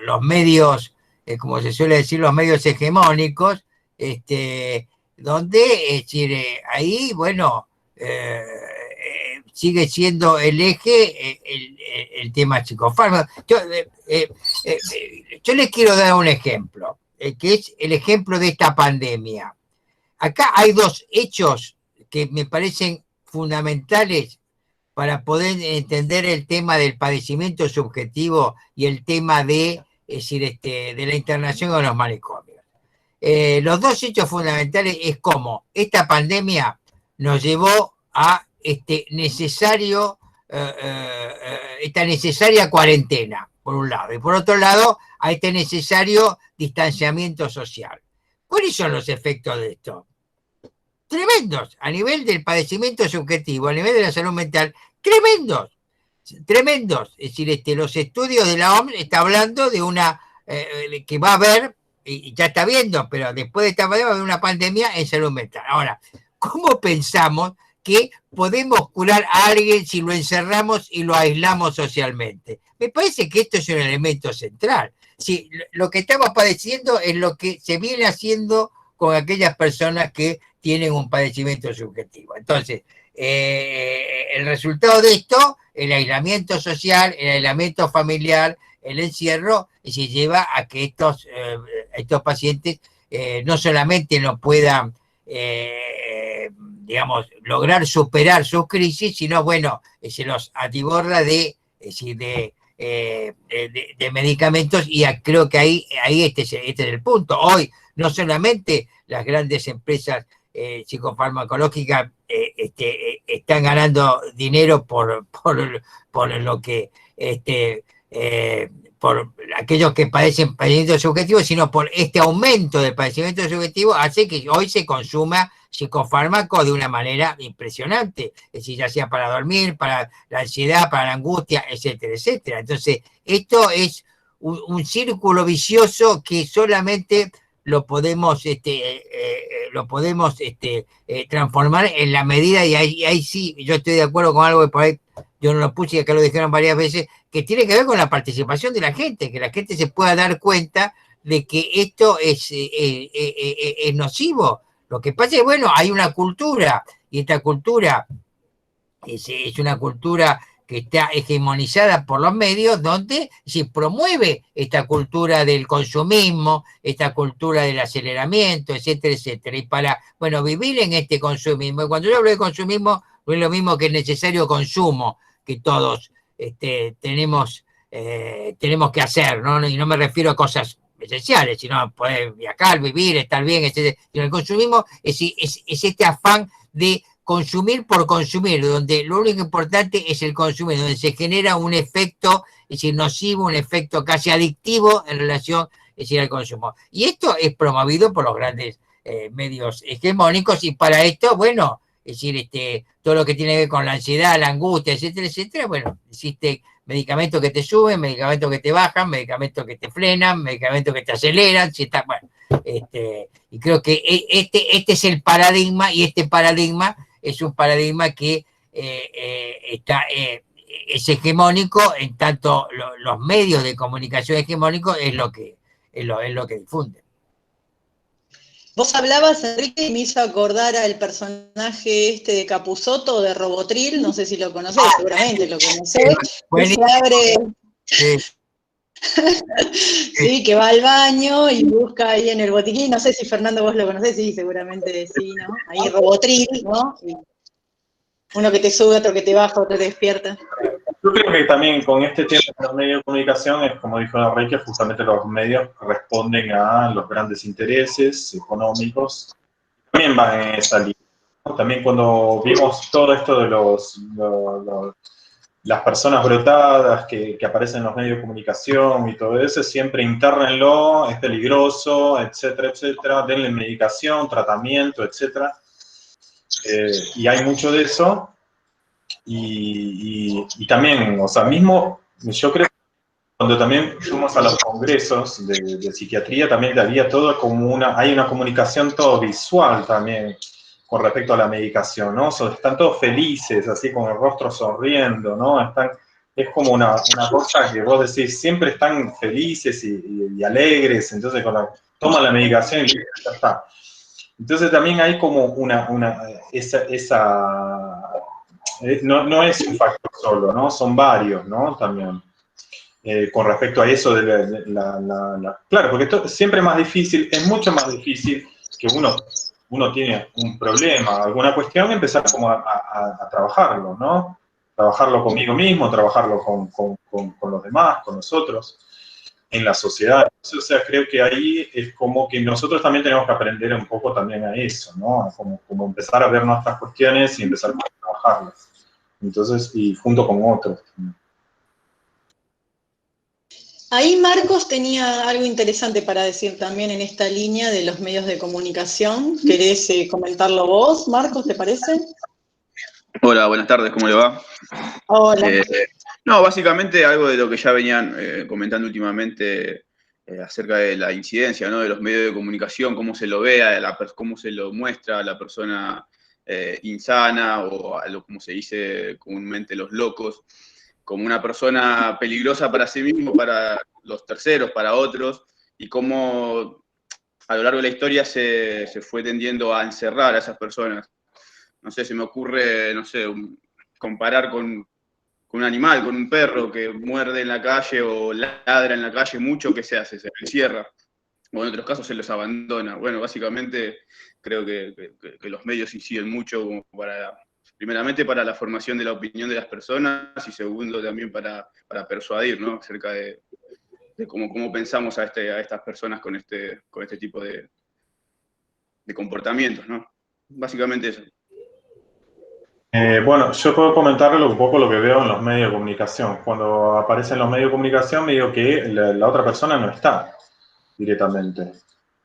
los medios, como se suele decir, los medios hegemónicos, donde, es decir, ahí, bueno, sigue siendo el eje el tema psicofármaco. Yo les quiero dar un ejemplo, que es el ejemplo de esta pandemia. Acá hay dos hechos que me parecen fundamentales para poder entender el tema del padecimiento subjetivo y el tema de, es decir, de la internación en los manicomios. Los dos hechos fundamentales es cómo esta pandemia nos llevó a esta necesaria cuarentena, por un lado, y por otro lado, a este necesario distanciamiento social. ¿Cuáles son los efectos de esto? Tremendos, a nivel del padecimiento subjetivo, a nivel de la salud mental, tremendos. Es decir, los estudios de la OMS están hablando de una, que va a haber, y ya está viendo, pero después de esta pandemia va a haber una pandemia en salud mental. Ahora, ¿cómo pensamos que podemos curar a alguien si lo encerramos y lo aislamos socialmente? Me parece que esto es un elemento central. Si lo que estamos padeciendo es lo que se viene haciendo con aquellas personas que tienen un padecimiento subjetivo. Entonces, el resultado de esto, el aislamiento social, el aislamiento familiar, el encierro, se lleva a que estos pacientes no solamente no puedan, digamos, lograr superar sus crisis, sino, bueno, se los atiborda de medicamentos, y creo que ahí este es el punto. Hoy, no solamente las grandes empresas psicofarmacológicas están ganando dinero por lo que por aquellos que padecen padecimiento subjetivo, sino por este aumento del padecimiento subjetivo hace que hoy se consuma psicofármaco de una manera impresionante, es decir, ya sea para dormir, para la ansiedad, para la angustia, etcétera, etcétera. Entonces, esto es un círculo vicioso que solamente lo podemos transformar en la medida, y ahí sí, yo estoy de acuerdo con algo que por ahí yo no lo puse y acá lo dijeron varias veces, que tiene que ver con la participación de la gente, que la gente se pueda dar cuenta de que esto es nocivo. Lo que pasa es, bueno, hay una cultura, y esta cultura es una cultura que está hegemonizada por los medios, donde se promueve esta cultura del consumismo, esta cultura del aceleramiento, etcétera, etcétera. Y para, bueno, vivir en este consumismo, y cuando yo hablo de consumismo, no es lo mismo que el necesario consumo que todos tenemos que hacer, ¿no? Y no me refiero a cosas esenciales, sino poder viajar, vivir, estar bien, etc. Y el consumismo es este afán de consumir por consumir, donde lo único importante es el consumir, donde se genera un efecto, es decir, nocivo, un efecto casi adictivo en relación, es decir, al consumo. Y esto es promovido por los grandes medios hegemónicos, y para esto, bueno, es decir, todo lo que tiene que ver con la ansiedad, la angustia, etcétera, etcétera, bueno, existe medicamentos que te suben, medicamentos que te bajan, medicamentos que te frenan, medicamentos que te aceleran, bueno, y creo que este es el paradigma, y este paradigma es un paradigma que es hegemónico, en tanto los medios de comunicación hegemónicos es lo que difunden. Vos hablabas, Enrique, y me hizo acordar al personaje de Capusotto, de Robotril, no sé si lo conocés, seguramente lo conocés. Se abre... Sí, que va al baño y busca ahí en el botiquín, no sé si Fernando vos lo conocés, sí, seguramente sí, ¿no? Ahí Robotril, ¿no? Uno que te sube, otro que te baja, otro te despierta. Yo creo que también con este tema de los medios de comunicación es como dijo Enrique, justamente los medios responden a los grandes intereses económicos. También van en esa línea, ¿no? También cuando vimos todo esto de las personas brotadas que aparecen en los medios de comunicación y todo eso, siempre internenlo, es peligroso, etcétera, etcétera, denle medicación, tratamiento, etcétera. Y hay mucho de eso. Y también, o sea, mismo, yo creo que cuando también fuimos a los congresos de psiquiatría, también había todo como hay una comunicación todo visual también con respecto a la medicación, ¿no? O sea, están todos felices, así con el rostro sonriendo, ¿no? Es como una cosa que vos decís, siempre están felices y alegres, entonces toman la medicación y ya está. Entonces también hay como no es un factor solo, ¿no? Son varios, ¿no? También. Con respecto a eso de claro, porque esto siempre es más difícil, es mucho más difícil que uno tiene un problema, alguna cuestión, empezar como a trabajarlo, ¿no? Trabajarlo conmigo mismo, trabajarlo con los demás, con nosotros, en la sociedad. Entonces, o sea, creo que ahí es como que nosotros también tenemos que aprender un poco también a eso, ¿no? Como empezar a ver nuestras cuestiones y empezar a trabajarlas. Entonces, y junto con otros. Ahí Marcos tenía algo interesante para decir también en esta línea de los medios de comunicación. ¿Querés comentarlo vos, Marcos, te parece? Hola, buenas tardes, ¿cómo le va? Hola. No, básicamente algo de lo que ya venían comentando últimamente acerca de la incidencia, ¿no? De los medios de comunicación, cómo se lo ve, cómo se lo muestra a la persona insana o como se dice comúnmente los locos, como una persona peligrosa para sí mismo, para los terceros, para otros, y cómo a lo largo de la historia se fue tendiendo a encerrar a esas personas. No sé, se me ocurre, no sé, comparar con un animal, con un perro que muerde en la calle o ladra en la calle mucho, ¿qué se hace? Se encierra. O en otros casos se los abandona. Bueno, básicamente creo que los medios inciden mucho como primeramente para la formación de la opinión de las personas y segundo también para persuadir, ¿no? Acerca de cómo pensamos a estas personas con este tipo de comportamientos, ¿no? Básicamente eso. Bueno, yo puedo comentarle un poco lo que veo en los medios de comunicación. Cuando aparecen los medios de comunicación, me digo que la otra persona no está directamente,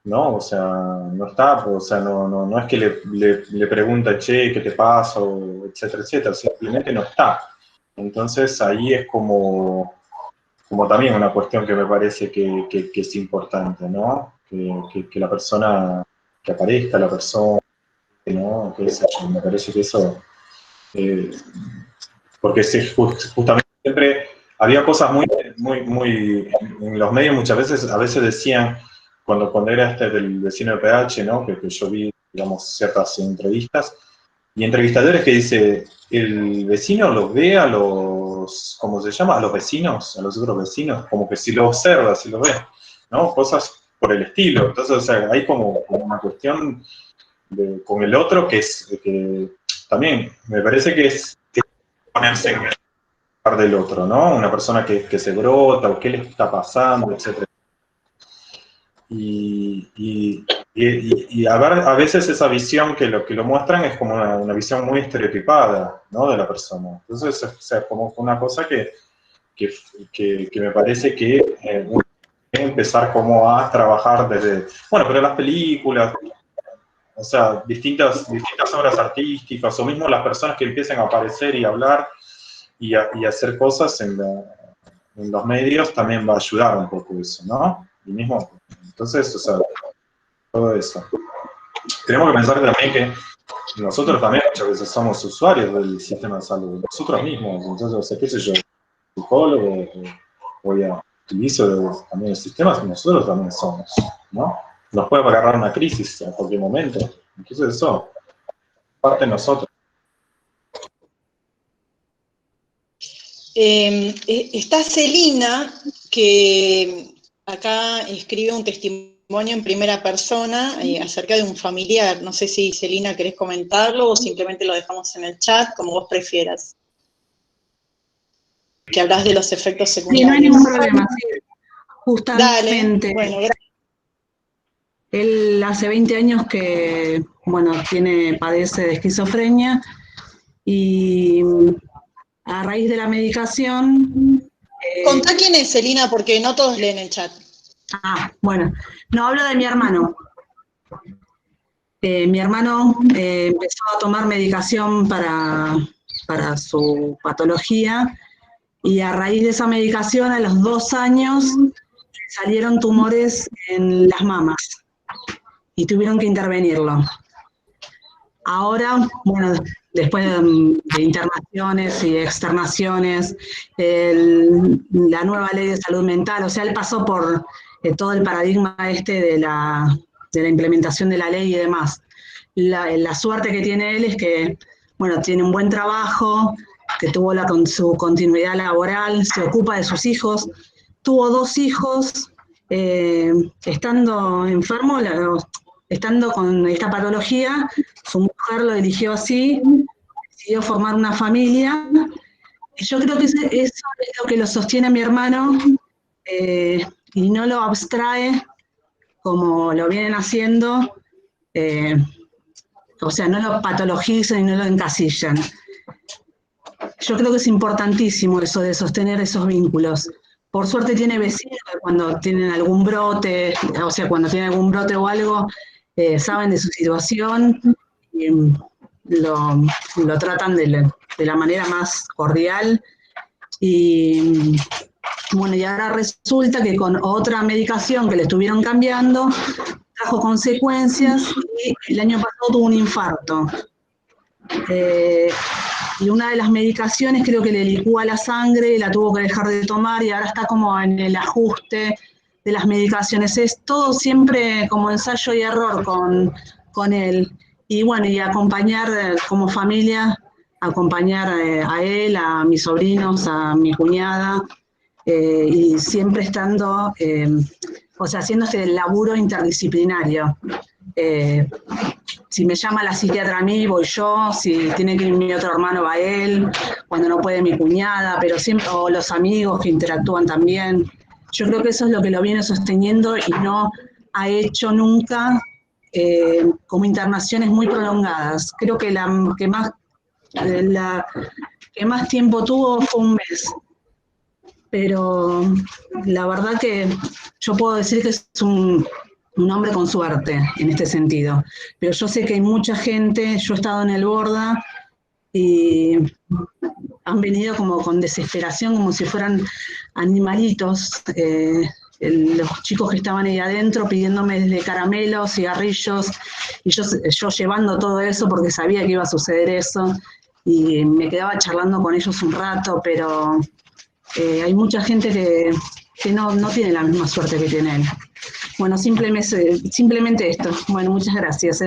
¿no? O sea, no está, o sea, no es que le pregunta, che, ¿qué te pasa? O etcétera, etcétera, simplemente no está. Entonces ahí es como también una cuestión que me parece que es importante, ¿no? Que la persona, que aparezca la persona, ¿no? Me parece que eso... porque justamente siempre había cosas muy, en los medios muchas veces, a veces decían, cuando era del vecino de PH, ¿no? Que yo vi, digamos, ciertas entrevistas, y entrevistadores que dice, el vecino los ve a los, ¿cómo se llama? A los vecinos, a los otros vecinos, como que si lo observa, si lo ve, ¿no? Cosas por el estilo. Entonces, o sea, hay como una cuestión con el otro que también me parece que es ponerse en el lugar del otro, ¿no? Una persona que se brota o qué le está pasando, etc. Y a veces esa visión que lo muestran es como una visión muy estereotipada, ¿no? De la persona. Entonces, o sea, como una cosa que me parece que uno tiene que empezar como a trabajar desde, bueno, pero las películas, o sea, distintas obras artísticas, o mismo las personas que empiezan a aparecer y hablar y hacer cosas en los medios, también va a ayudar un poco eso, ¿no? Y mismo, entonces, o sea, todo eso. Tenemos que pensar también que nosotros también muchas veces somos usuarios del sistema de salud, nosotros mismos, entonces, o sea, qué sé yo, psicólogo, utilizo también el sistema, nosotros también somos, ¿no? Nos puede agarrar una crisis a cualquier momento. Entonces eso, parte de nosotros. Está Celina, que acá escribe un testimonio en primera persona acerca de un familiar. No sé si, Celina, querés comentarlo o simplemente lo dejamos en el chat, como vos prefieras. Que hablas de los efectos secundarios. Sí, no hay ningún problema. Sí. Justamente. Dale, bueno, gracias. Él hace 20 años que, bueno, padece de esquizofrenia y a raíz de la medicación... Contá quién es, Celina, porque no todos leen el chat. Bueno, no, hablo de mi hermano. Mi hermano empezó a tomar medicación para su patología y a raíz de esa medicación, a los 2 años, salieron tumores en las mamas y tuvieron que intervenirlo. Ahora, bueno, después de internaciones y externaciones, la nueva ley de salud mental, o sea, él pasó por todo el paradigma de la implementación de la ley y demás. La suerte que tiene él es que, bueno, tiene un buen trabajo, que tuvo su continuidad laboral, se ocupa de sus hijos, tuvo 2 hijos, estando enfermo, estando con esta patología, su mujer lo eligió así, decidió formar una familia, y yo creo que eso es lo que lo sostiene a mi hermano, y no lo abstrae como lo vienen haciendo, o sea, no lo patologizan y no lo encasillan. Yo creo que es importantísimo eso de sostener esos vínculos. Por suerte tiene vecinos que cuando tienen algún brote, o sea, cuando tienen algún brote o algo, saben de su situación y lo tratan de la manera más cordial. Y bueno, y ahora resulta que con otra medicación que le estuvieron cambiando, trajo consecuencias y el año pasado tuvo un infarto. Y una de las medicaciones creo que le licúa la sangre, la tuvo que dejar de tomar y ahora está como en el ajuste de las medicaciones. Es todo siempre como ensayo y error con él. Y bueno, y acompañar como familia, acompañar a él, a mis sobrinos, a mi cuñada, y siempre estando, o sea, haciendo este laburo interdisciplinario. Si me llama la psiquiatra a mí, voy yo, si tiene que ir mi otro hermano, va él, cuando no puede mi cuñada, pero siempre, o los amigos que interactúan también. Yo creo que eso es lo que lo viene sosteniendo y no ha hecho nunca como internaciones muy prolongadas. Creo que la que más tiempo tuvo fue un mes. Pero la verdad que yo puedo decir que es un hombre con suerte en este sentido. Pero yo sé que hay mucha gente, yo he estado en el Borda y han venido como con desesperación, como si fueran animalitos. Los chicos que estaban ahí adentro pidiéndome desde caramelos, cigarrillos, y yo llevando todo eso porque sabía que iba a suceder eso. Y me quedaba charlando con ellos un rato, pero hay mucha gente que no tiene la misma suerte que tiene él. Bueno, simplemente esto. Bueno, muchas gracias.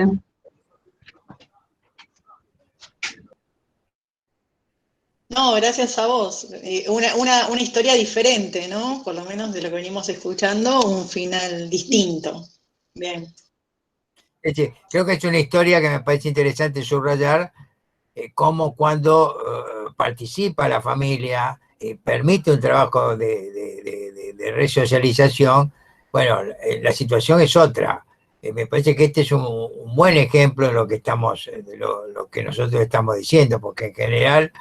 No, gracias a vos. Una historia diferente, ¿no? Por lo menos de lo que venimos escuchando, un final distinto. Bien. Creo que es una historia que me parece interesante subrayar, cómo cuando participa la familia, permite un trabajo de resocialización, bueno, la situación es otra. Me parece que este es un buen ejemplo de lo que lo que nosotros estamos diciendo, porque en general,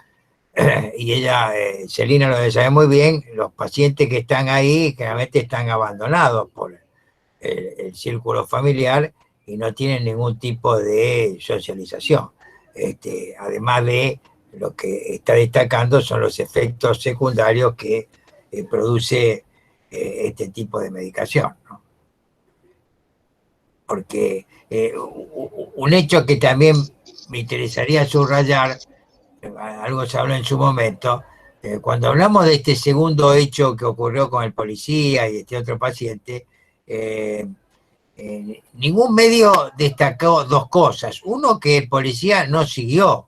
y ella, Celina lo debe saber muy bien, los pacientes que están ahí generalmente están abandonados por el círculo familiar y no tienen ningún tipo de socialización. Además de lo que está destacando son los efectos secundarios que produce este tipo de medicación, ¿no? Porque un hecho que también me interesaría subrayar, algo se habló en su momento, cuando hablamos de este segundo hecho que ocurrió con el policía y este otro paciente, ningún medio destacó 2 cosas. Uno, que el policía no siguió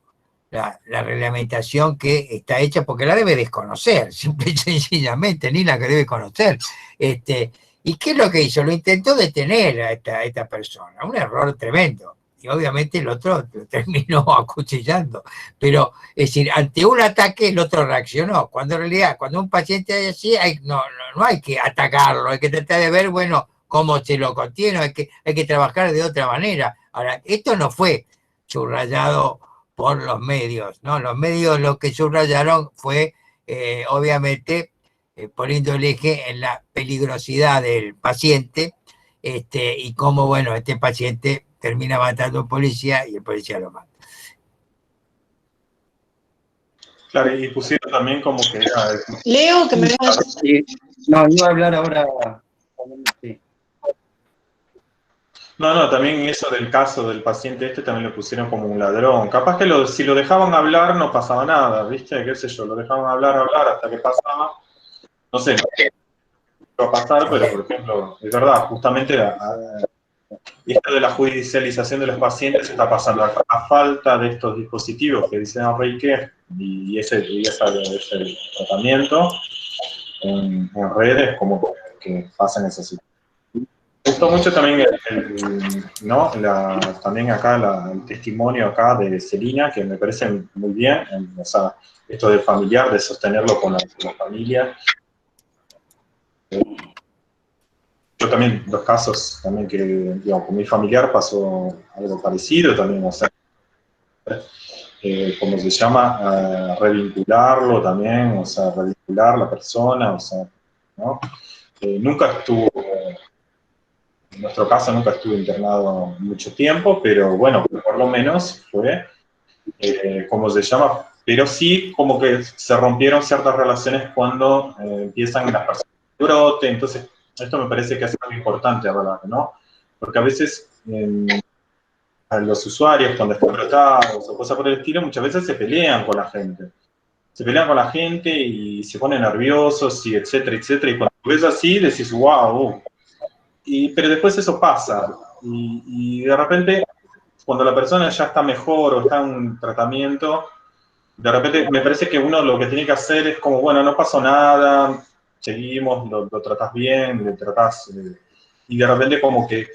la reglamentación que está hecha, porque la debe desconocer, simple y sencillamente, ni la que debe conocer. ¿Y qué es lo que hizo? Lo intentó detener a esta persona, un error tremendo. Y obviamente el otro lo terminó acuchillando. Pero, es decir, ante un ataque el otro reaccionó. Cuando en realidad, cuando un paciente es así, no hay que atacarlo, hay que tratar de ver, bueno, cómo se lo contiene, hay que trabajar de otra manera. Ahora, esto no fue subrayado por los medios, ¿no? Los medios lo que subrayaron fue, obviamente, poniendo el eje en la peligrosidad del paciente, y cómo, bueno, este paciente termina matando a un policía y el policía lo mata. Claro, y pusieron también como que era... Leo, que me vengas. No, iba a hablar ahora. Sí. No, también eso del caso del paciente también lo pusieron como un ladrón. Capaz que si lo dejaban hablar no pasaba nada, ¿viste? Qué sé yo, lo dejaban hablar hasta que pasaba. No sé qué va a pasar, pero por ejemplo, es verdad, justamente esto de la judicialización de los pacientes está pasando a falta de estos dispositivos que dicen Enrique y ese tratamiento en redes, como que pasan esas situaciones. Me gustó mucho también ¿no? También acá el testimonio acá de Celina, que me parece muy bien, o sea, esto de familiar, de sostenerlo con la familia. Yo también, los casos también que, digamos, con mi familiar pasó algo parecido también, o sea, ¿cómo se llama? Revincularlo también, o sea, revincular la persona, o sea, ¿no? Nunca estuvo, en nuestro caso nunca estuve internado mucho tiempo, pero bueno, por lo menos fue, ¿cómo se llama? Pero sí como que se rompieron ciertas relaciones cuando empiezan las personas de brote, entonces esto me parece que es algo importante hablar, ¿no? Porque a veces a los usuarios cuando están brotados o cosas por el estilo, muchas veces se pelean con la gente. Se pelean con la gente y se ponen nerviosos y etcétera, etcétera. Y cuando ves así decís, wow. Pero después eso pasa. Y de repente, cuando la persona ya está mejor o está en un tratamiento, de repente me parece que uno lo que tiene que hacer es como, bueno, no pasó nada, seguimos, lo tratás bien, le tratás... y de repente como que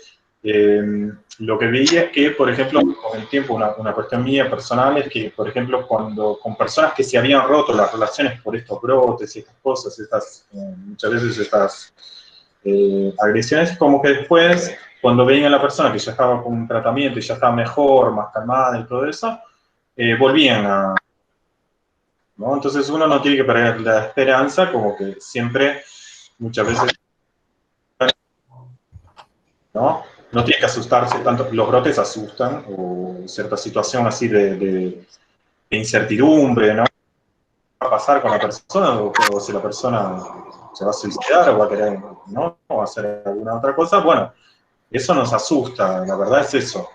lo que veía es que, por ejemplo, con el tiempo, una cuestión mía personal es que, por ejemplo, cuando con personas que se habían roto las relaciones por estos brotes y estas cosas, muchas veces estas agresiones, como que después, cuando veían a la persona que ya estaba con un tratamiento y ya estaba mejor, más calmada y todo eso, volvían a... ¿no? Entonces uno no tiene que perder la esperanza, como que siempre, muchas veces, ¿no? No tiene que asustarse tanto, los brotes asustan, o cierta situación así de incertidumbre, ¿no? ¿Qué va a pasar con la persona? O si la persona se va a suicidar o va a querer, ¿no? O va a hacer alguna otra cosa. Bueno, eso nos asusta, la verdad es eso.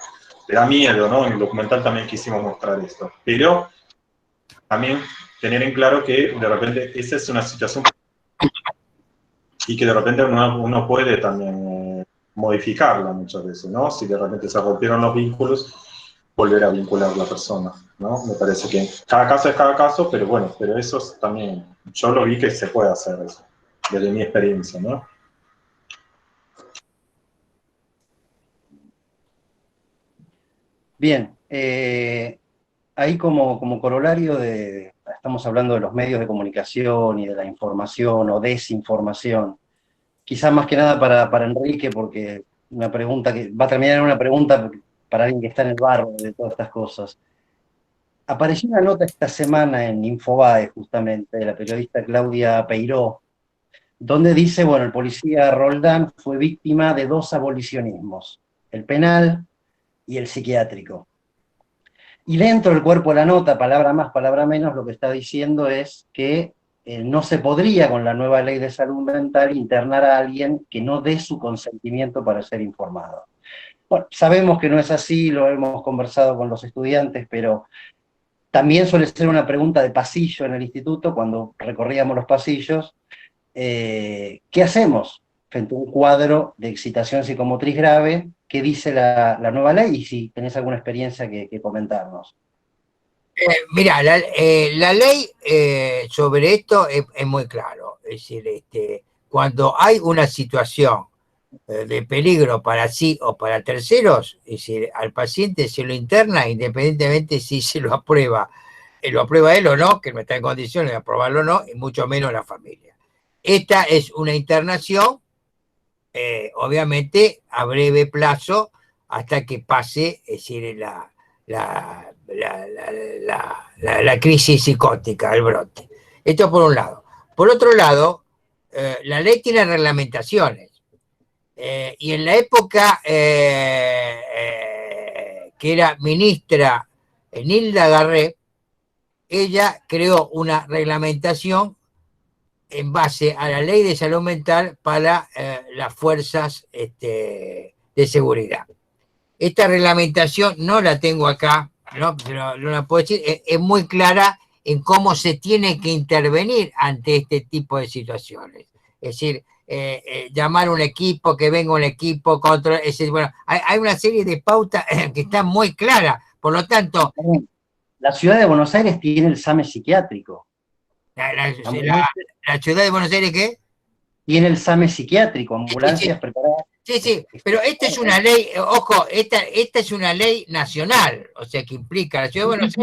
Te da miedo, ¿no? En el documental también quisimos mostrar esto. Pero también tener en claro que de repente esa es una situación y que de repente uno puede también modificarla muchas veces, ¿no? Si de repente se rompieron los vínculos, volver a vincular a la persona, ¿no? Me parece que cada caso es cada caso, pero bueno, pero eso también, yo lo vi que se puede hacer eso, desde mi experiencia, ¿no? Bien, ahí como corolario estamos hablando de los medios de comunicación y de la información o desinformación. Quizás más que nada para Enrique, porque una pregunta que va a terminar en una pregunta para alguien que está en el barro de todas estas cosas. Apareció una nota esta semana en Infobae, justamente, de la periodista Claudia Peiró, donde dice, bueno, el policía Roldán fue víctima de 2 abolicionismos, el penal y el psiquiátrico. Y dentro del cuerpo de la nota, palabra más, palabra menos, lo que está diciendo es que no se podría, con la nueva ley de salud mental, internar a alguien que no dé su consentimiento para ser informado. Bueno, sabemos que no es así, lo hemos conversado con los estudiantes, pero también suele ser una pregunta de pasillo en el instituto, cuando recorríamos los pasillos, ¿qué hacemos frente a un cuadro de excitación psicomotriz grave? ¿Qué dice la nueva ley? Y si tenés alguna experiencia que comentarnos. Mira, la ley sobre esto es muy claro. Es decir, cuando hay una situación de peligro para sí o para terceros, es decir, al paciente se lo interna independientemente si se lo aprueba él o no, que no está en condiciones de aprobarlo o no, y mucho menos la familia. Esta es una internación, obviamente, a breve plazo, hasta que pase, es decir, la crisis psicótica, el brote. Esto por un lado. Por otro lado, la ley tiene reglamentaciones. Y en la época que era ministra Nilda Garré, ella creó una reglamentación en base a la ley de salud mental para las fuerzas de seguridad. Esta reglamentación no la tengo acá, ¿no? Pero no la puedo decir, es muy clara en cómo se tiene que intervenir ante este tipo de situaciones. es decir, llamar un equipo, que venga un equipo contra, es decir, bueno, hay una serie de pautas que están muy claras, por lo tanto... La ciudad de Buenos Aires tiene el SAME psiquiátrico. ¿La ciudad de Buenos Aires qué? Tiene el SAME psiquiátrico, ambulancias preparadas. Sí, pero esta es una ley, ojo, esta es una ley nacional, o sea, que implica la ciudad de Buenos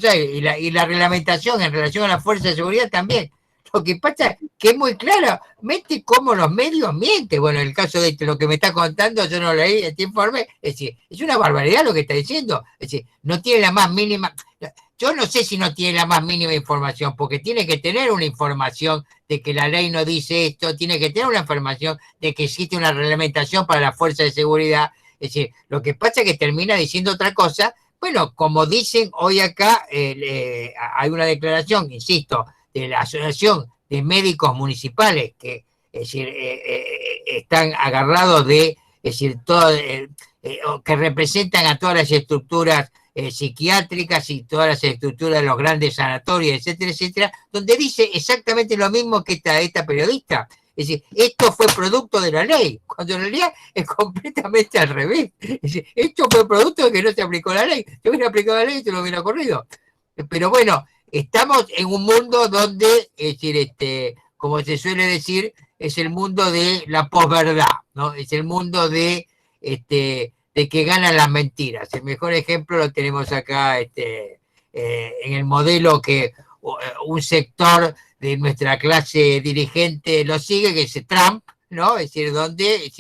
Aires y la reglamentación en relación a la fuerza de seguridad también. Lo que pasa es que es muy claro, mete cómo los medios mienten. Bueno, en el caso de lo que me está contando, yo no leí este informe, es decir, es una barbaridad lo que está diciendo, es decir, no tiene la más mínima... Yo no sé si no tiene la más mínima información, porque tiene que tener una información de que la ley no dice esto, tiene que tener una información de que existe una reglamentación para la fuerza de seguridad. Es decir, lo que pasa es que termina diciendo otra cosa. Bueno, como dicen hoy acá, hay una declaración, insisto, de la Asociación de Médicos Municipales, que es decir, están agarrados de, es decir, todo, que representan a todas las estructuras psiquiátricas y todas las estructuras de los grandes sanatorios, etcétera, etcétera, donde dice exactamente lo mismo que esta periodista. Es decir, esto fue producto de la ley, cuando en realidad es completamente al revés. Es decir, esto fue producto de que no se aplicó la ley. Si hubiera aplicado la ley, se lo hubiera ocurrido. Pero bueno, estamos en un mundo donde, es decir, como se suele decir, es el mundo de la posverdad, ¿no? Es el mundo de que ganan las mentiras. El mejor ejemplo lo tenemos acá en el modelo que un sector de nuestra clase dirigente lo sigue, que es Trump, ¿no? Es decir, donde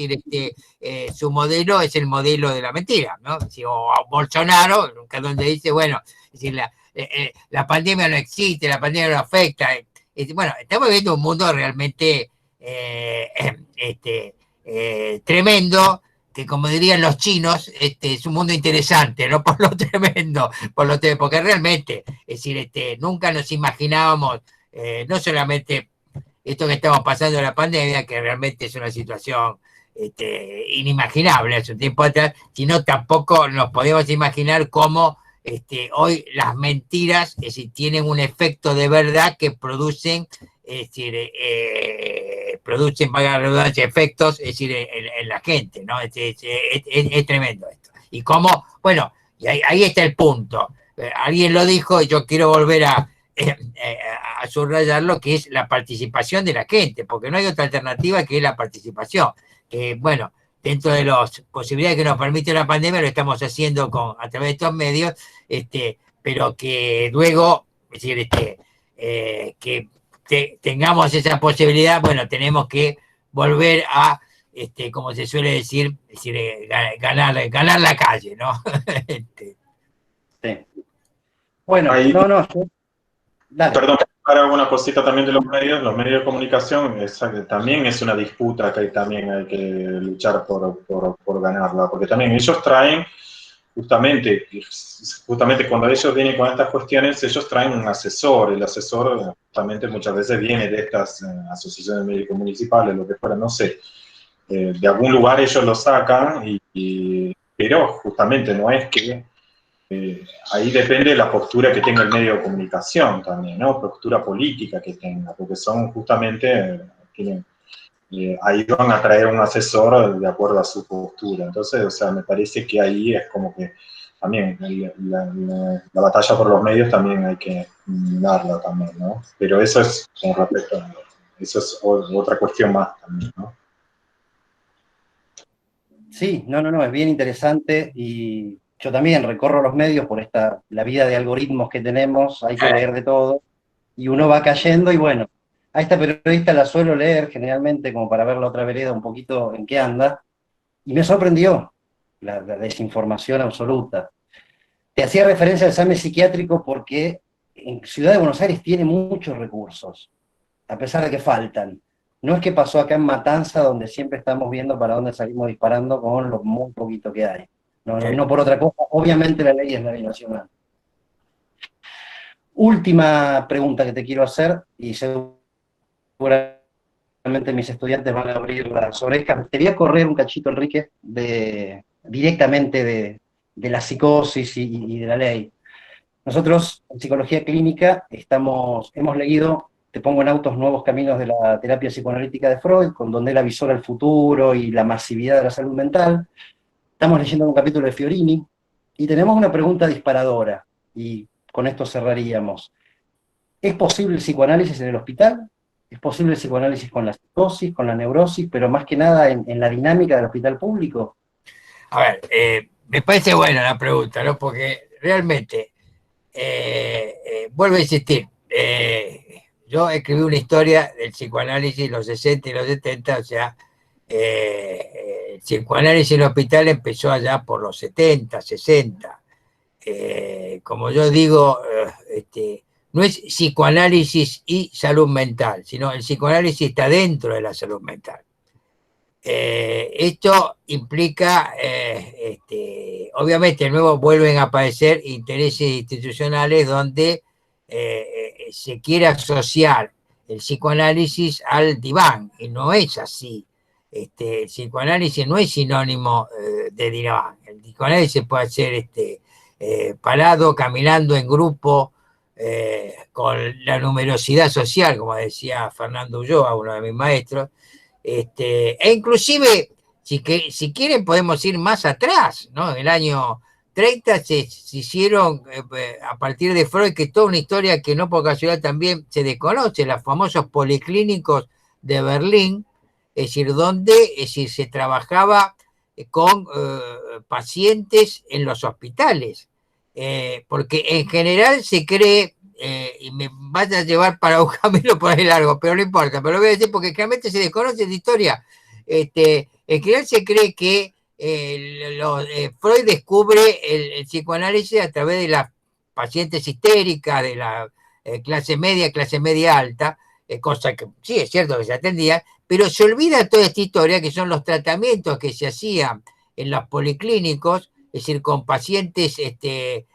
su modelo es el modelo de la mentira, ¿no? Es decir, o Bolsonaro, donde dice, bueno, es decir, la pandemia no existe, la pandemia no afecta. Bueno, estamos viviendo un mundo realmente tremendo, que como dirían los chinos, es un mundo interesante, no por lo tremendo, porque realmente, es decir, nunca nos imaginábamos, no solamente esto que estamos pasando en la pandemia, que realmente es una situación inimaginable hace un tiempo atrás, sino tampoco nos podemos imaginar cómo hoy las mentiras, es decir, tienen un efecto de verdad que producen, es decir, producen, valga la redundancia, efectos, es decir, en la gente, ¿no? Es tremendo esto. Y cómo, bueno, y ahí está el punto. Alguien lo dijo y yo quiero volver a subrayarlo, que es la participación de la gente, porque no hay otra alternativa que la participación. Que, bueno, dentro de las posibilidades que nos permite la pandemia, lo estamos haciendo a través de estos medios, pero que luego, es decir, que tengamos esa posibilidad, bueno, tenemos que volver a, como se suele decir, ganar la calle, ¿no? Sí. Bueno, ahí, dale. Perdón, para una cosita también de los medios de comunicación, también es una disputa que también hay que luchar por ganarla, porque también ellos traen, justamente cuando ellos vienen con estas cuestiones, ellos traen un asesor, el asesor justamente muchas veces viene de estas asociaciones médicos municipales, lo que fuera, no sé, de algún lugar ellos lo sacan, pero justamente no es que ahí depende de la postura que tenga el medio de comunicación también, ¿no? Postura política que tenga, porque son justamente, ahí van a traer un asesor de acuerdo a su postura. Entonces, o sea, me parece que ahí es como que también la batalla por los medios también hay que darla también, ¿no? Pero eso es con respecto a, eso es otra cuestión más también, ¿no? Sí, no, es bien interesante y yo también recorro los medios por la vida de algoritmos que tenemos, hay que leer de todo, y uno va cayendo y bueno, a esta periodista la suelo leer generalmente como para ver la otra vereda un poquito en qué anda, y me sorprendió la desinformación absoluta. Te hacía referencia al examen psiquiátrico porque en Ciudad de Buenos Aires tiene muchos recursos, a pesar de que faltan. No es que pasó acá en Matanza, donde siempre estamos viendo para dónde salimos disparando con lo muy poquito que hay. No por otra cosa, obviamente la ley es la ley nacional. Última pregunta que te quiero hacer, y seguramente mis estudiantes van a abrir las orejas. Te voy a correr un cachito, Enrique, directamente de la psicosis y de la ley. Nosotros, en psicología clínica, hemos leído te pongo en autos nuevos caminos de la terapia psicoanalítica de Freud, con donde él avisora el futuro y la masividad de la salud mental. Estamos leyendo un capítulo de Fiorini, y tenemos una pregunta disparadora, y con esto cerraríamos. ¿Es posible el psicoanálisis en el hospital? ¿Es posible el psicoanálisis con la psicosis, con la neurosis, pero más que nada en la dinámica del hospital público? A ver, me parece buena la pregunta, ¿no? Porque realmente, vuelvo a insistir, yo escribí una historia del psicoanálisis en los 60 y los 70, o sea, el psicoanálisis en el hospital empezó allá por los 70, 60. Como yo digo, no es psicoanálisis y salud mental, sino el psicoanálisis está dentro de la salud mental. Esto implica, obviamente, de nuevo vuelven a aparecer intereses institucionales donde se quiere asociar el psicoanálisis al diván, y no es así. El psicoanálisis no es sinónimo de diván. El psicoanálisis puede ser parado, caminando en grupo, con la numerosidad social, como decía Fernando Ulloa, uno de mis maestros, e inclusive, si quieren, podemos ir más atrás, ¿no? En el año 30 se hicieron, a partir de Freud, que toda una historia que no por casualidad también se desconoce, los famosos policlínicos de Berlín, es decir, donde se trabajaba con pacientes en los hospitales, porque en general se cree, y me vaya a llevar para un camino por ahí largo, pero no importa, pero lo voy a decir porque realmente se desconoce la historia. En general se cree que Freud descubre el psicoanálisis a través de las pacientes histéricas, de la clase media alta, cosa que sí es cierto que se atendía, pero se olvida toda esta historia, que son los tratamientos que se hacían en los policlínicos, es decir, con pacientes de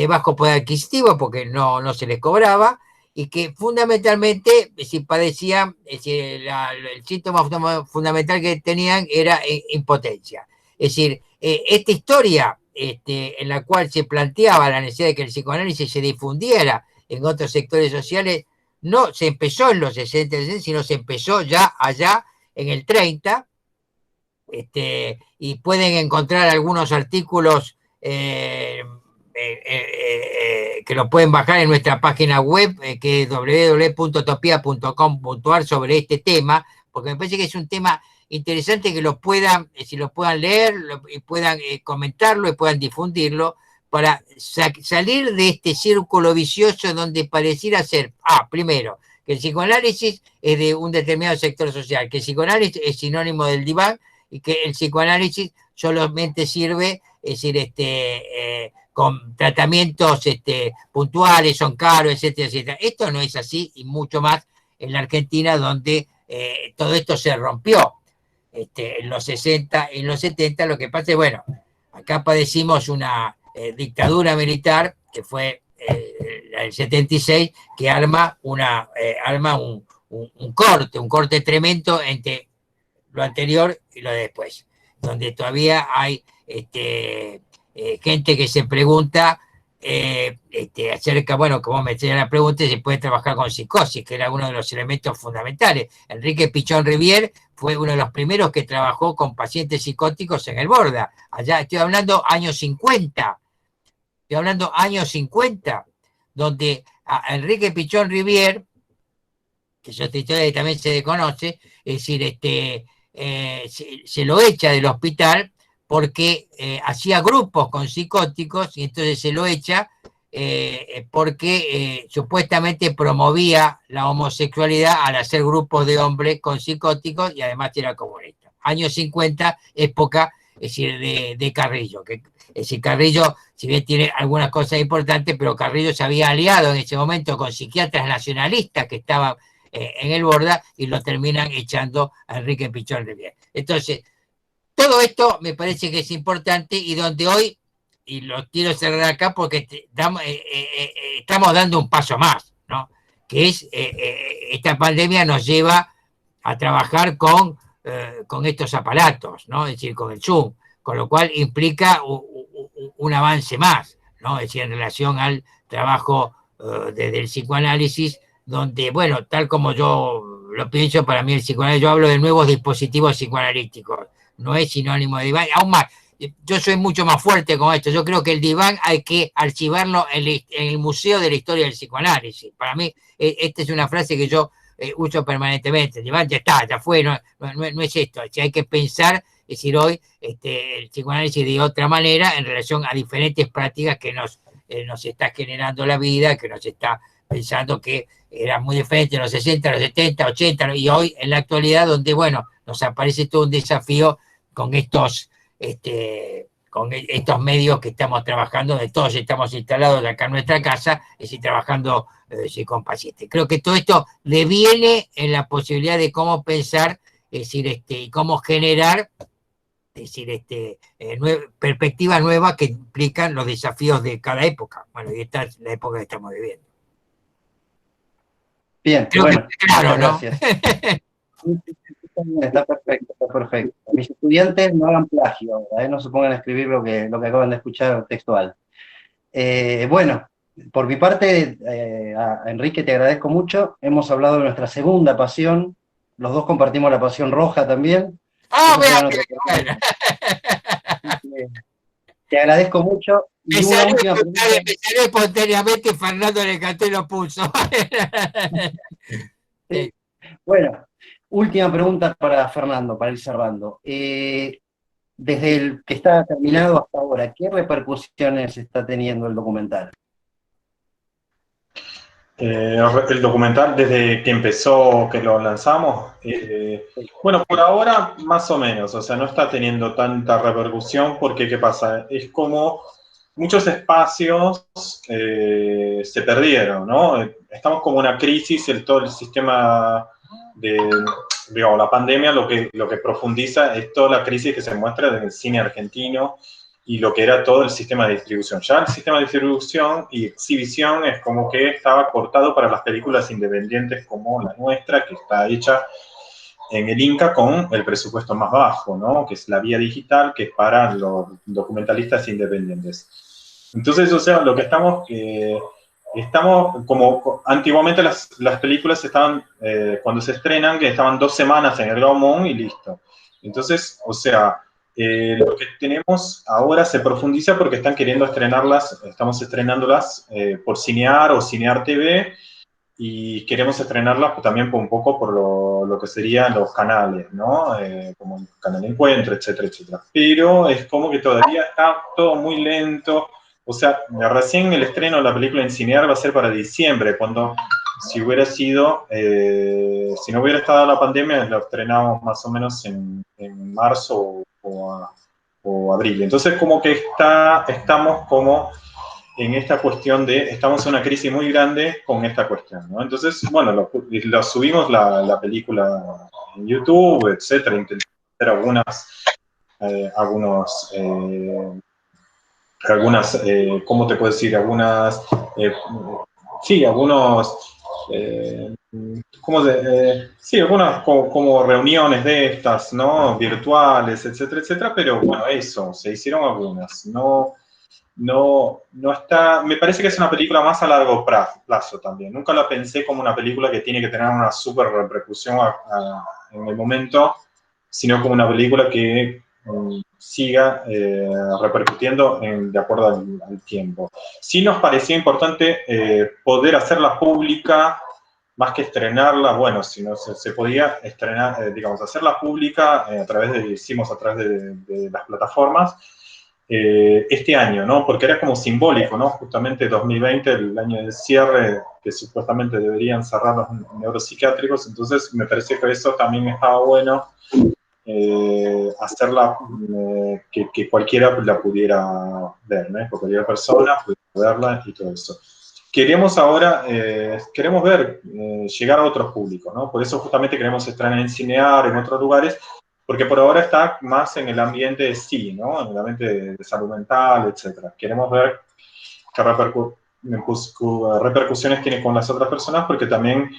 bajo poder adquisitivo, porque no se les cobraba, y que fundamentalmente, si padecían, el síntoma fundamental que tenían era impotencia. Es decir, esta historia en la cual se planteaba la necesidad de que el psicoanálisis se difundiera en otros sectores sociales, no se empezó en los 60, sino se empezó ya allá en el 30, y pueden encontrar algunos artículos que lo pueden bajar en nuestra página web, que es www.utopia.com.ar, sobre este tema, porque me parece que es un tema interesante que lo puedan leer y puedan comentarlo y puedan difundirlo, para salir de este círculo vicioso donde pareciera ser, primero, que el psicoanálisis es de un determinado sector social, que el psicoanálisis es sinónimo del diván, y que el psicoanálisis solamente sirve, es decir, con tratamientos puntuales, son caros, etcétera, etcétera. Esto no es así, y mucho más en la Argentina, donde todo esto se rompió en los 60, en los 70. Lo que pasa es, bueno, acá padecimos una dictadura militar, que fue el 76, que arma un corte tremendo entre lo anterior y lo de después, donde todavía hay gente que se pregunta acerca, bueno, como me decía la pregunta, si puede trabajar con psicosis, que era uno de los elementos fundamentales. Enrique Pichón Rivière fue uno de los primeros que trabajó con pacientes psicóticos en el Borda. Allá estoy hablando años 50, donde a Enrique Pichón Rivière, que es otra historia que también se desconoce, es decir, se lo echa del hospital porque hacía grupos con psicóticos, y entonces se lo echa porque supuestamente promovía la homosexualidad al hacer grupos de hombres con psicóticos, y además era comunista. Años 50, época, es decir, de Carrillo. Es decir, Carrillo, si bien tiene algunas cosas importantes, pero Carrillo se había aliado en ese momento con psiquiatras nacionalistas que estaban en el Borda, y lo terminan echando a Enrique Pichón Rivière. Entonces, todo esto me parece que es importante, y donde hoy, y lo quiero cerrar acá porque estamos dando un paso más, ¿no? Que es, esta pandemia nos lleva a trabajar con estos aparatos, ¿no? Es decir, con el Zoom, con lo cual implica un avance más, ¿no? Es decir, en relación al trabajo del psicoanálisis donde, bueno, tal como yo lo pienso, para mí el psicoanálisis, yo hablo de nuevos dispositivos psicoanalíticos, no es sinónimo de diván, aún más, yo soy mucho más fuerte con esto, yo creo que el diván hay que archivarlo en el Museo de la Historia del Psicoanálisis. Para mí, esta es una frase que yo uso permanentemente, el diván ya está, ya fue, no es esto, si hay que pensar, es decir, hoy el psicoanálisis de otra manera en relación a diferentes prácticas que nos está generando la vida, que nos está pensando que era muy diferente en los 60, los 70, 80, y hoy en la actualidad, donde, bueno, nos aparece todo un desafío con estos medios que estamos trabajando, donde todos estamos instalados acá en nuestra casa, es decir, trabajando con pacientes. Creo que todo esto deviene en la posibilidad de cómo pensar, es decir, y cómo generar, es decir, perspectivas nuevas que implican los desafíos de cada época. Bueno, y esta es la época que estamos viviendo. Bien, creo bueno, que claro, ¿no? gracias. Está perfecto, está perfecto. Mis estudiantes no hagan plagio ahora, no se pongan a escribir lo que acaban de escuchar textual. Bueno, por mi parte, a Enrique te agradezco mucho. Hemos hablado de nuestra segunda pasión. Los dos compartimos la pasión roja también. Bueno. Te agradezco mucho. Y me una última pregunta. Me salió espontáneamente, Fernando le cantó y lo puso. Sí. Bueno, última pregunta para Fernando, para ir cerrando. Desde el que está terminado hasta ahora, ¿qué repercusiones está teniendo el documental? El documental, desde que empezó, que lo lanzamos, bueno, por ahora más o menos, o sea, no está teniendo tanta repercusión porque, ¿qué pasa? Es como muchos espacios se perdieron, ¿no? Estamos como una crisis, todo el sistema digamos, la pandemia lo que profundiza es toda la crisis que se muestra en el cine argentino y lo que era todo el sistema de distribución. Ya el sistema de distribución y exhibición es como que estaba cortado para las películas independientes como la nuestra, que está hecha en el Inca con el presupuesto más bajo, ¿no? Que es la vía digital, que es para los documentalistas independientes. Entonces, o sea, lo que estamos como antiguamente las películas estaban, cuando se estrenan, que estaban 2 semanas en el Gaumont y listo. Entonces, o sea, lo que tenemos ahora se profundiza porque están queriendo estrenarlas, estamos estrenándolas por Cinear o Cinear TV, y queremos estrenarlas también un poco por lo que serían los canales, ¿no? Como el Canal Encuentro, etcétera, etcétera. Pero es como que todavía está todo muy lento. O sea, recién el estreno de la película en Cinear va a ser para diciembre, cuando si hubiera sido, si no hubiera estado la pandemia, lo estrenamos más o menos en marzo o abril. Entonces, como que estamos como en esta cuestión estamos en una crisis muy grande con esta cuestión, ¿no? Entonces, bueno, lo subimos la película en YouTube, etcétera, intenté hacer algunas, ¿cómo te puedo decir? Algunas, sí, algunos, sí, algunas como reuniones de estas, ¿no? Virtuales, etcétera, etcétera, pero bueno, eso, se hicieron algunas, no está, me parece que es una película más a largo plazo también. Nunca la pensé como una película que tiene que tener una súper repercusión en el momento, sino como una película que siga repercutiendo de acuerdo al tiempo. Sí nos parecía importante poder hacerla pública, más que estrenarla, bueno, si no se podía estrenar, digamos, hacerla pública hicimos a través de las plataformas, este año, ¿no? Porque era como simbólico, ¿no? Justamente 2020, el año de cierre, que supuestamente deberían cerrar los neuropsiquiátricos, entonces me parece que eso también estaba bueno, hacerla, que cualquiera la pudiera ver, ¿no? Que cualquier persona pudiera verla y todo eso. Queremos ahora, queremos ver, llegar a otros públicos, ¿no? Por eso justamente queremos estrenar en Cinear, en otros lugares, porque por ahora está más en el ambiente de sí, ¿no? En el ambiente de salud mental, etc. Queremos ver qué repercusiones tiene con las otras personas, porque también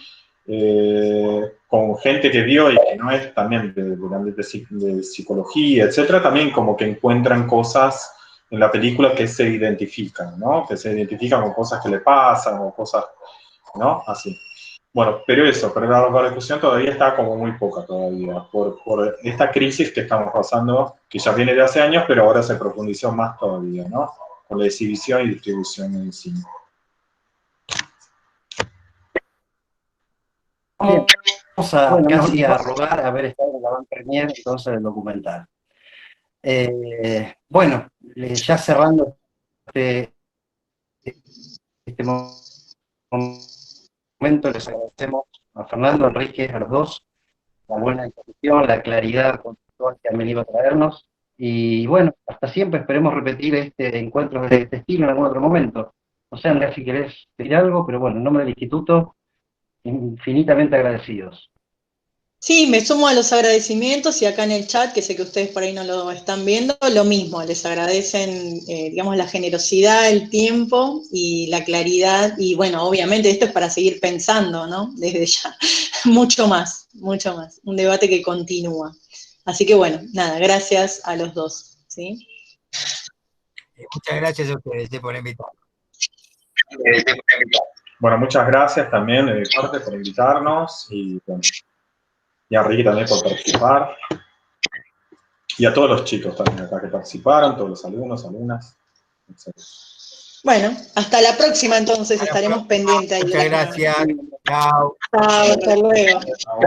con gente que vio y que no es también del ambiente de psicología, etc., también como que encuentran cosas en la película que se identifican, ¿no? Que se identifican con cosas que le pasan o cosas, ¿no? Así. Bueno, pero la repercusión todavía está como muy poca todavía, por esta crisis que estamos pasando, que ya viene de hace años, pero ahora se profundizó más todavía, ¿no? Con la exhibición y distribución en el cine. Vamos a casi a rogar haber estado en la van premier entonces del documental. Bueno, ya cerrando este momento, les agradecemos a Fernando, a Enrique, a los dos, la buena disposición, la claridad conceptual que han venido a traernos. Y bueno, hasta siempre, esperemos repetir este encuentro de este estilo en algún otro momento. No sé, Andrea, si querés decir algo, pero bueno, en nombre del Instituto, infinitamente agradecidos. Sí, me sumo a los agradecimientos y acá en el chat, que sé que ustedes por ahí no lo están viendo, lo mismo, les agradecen, digamos, la generosidad, el tiempo y la claridad. Y bueno, obviamente esto es para seguir pensando, ¿no? Desde ya, mucho más, un debate que continúa. Así que bueno, nada, gracias a los dos, ¿sí? Muchas gracias a ustedes por invitarnos. Bueno, muchas gracias también de mi parte por invitarnos y, bueno, y a Ricky también por participar. Y a todos los chicos también acá que participaron, todos los alumnos, alumnas. Etc. Bueno, hasta la próxima entonces, estaremos pendientes. Muchas gracias. Chao. Chao, hasta luego. Chao.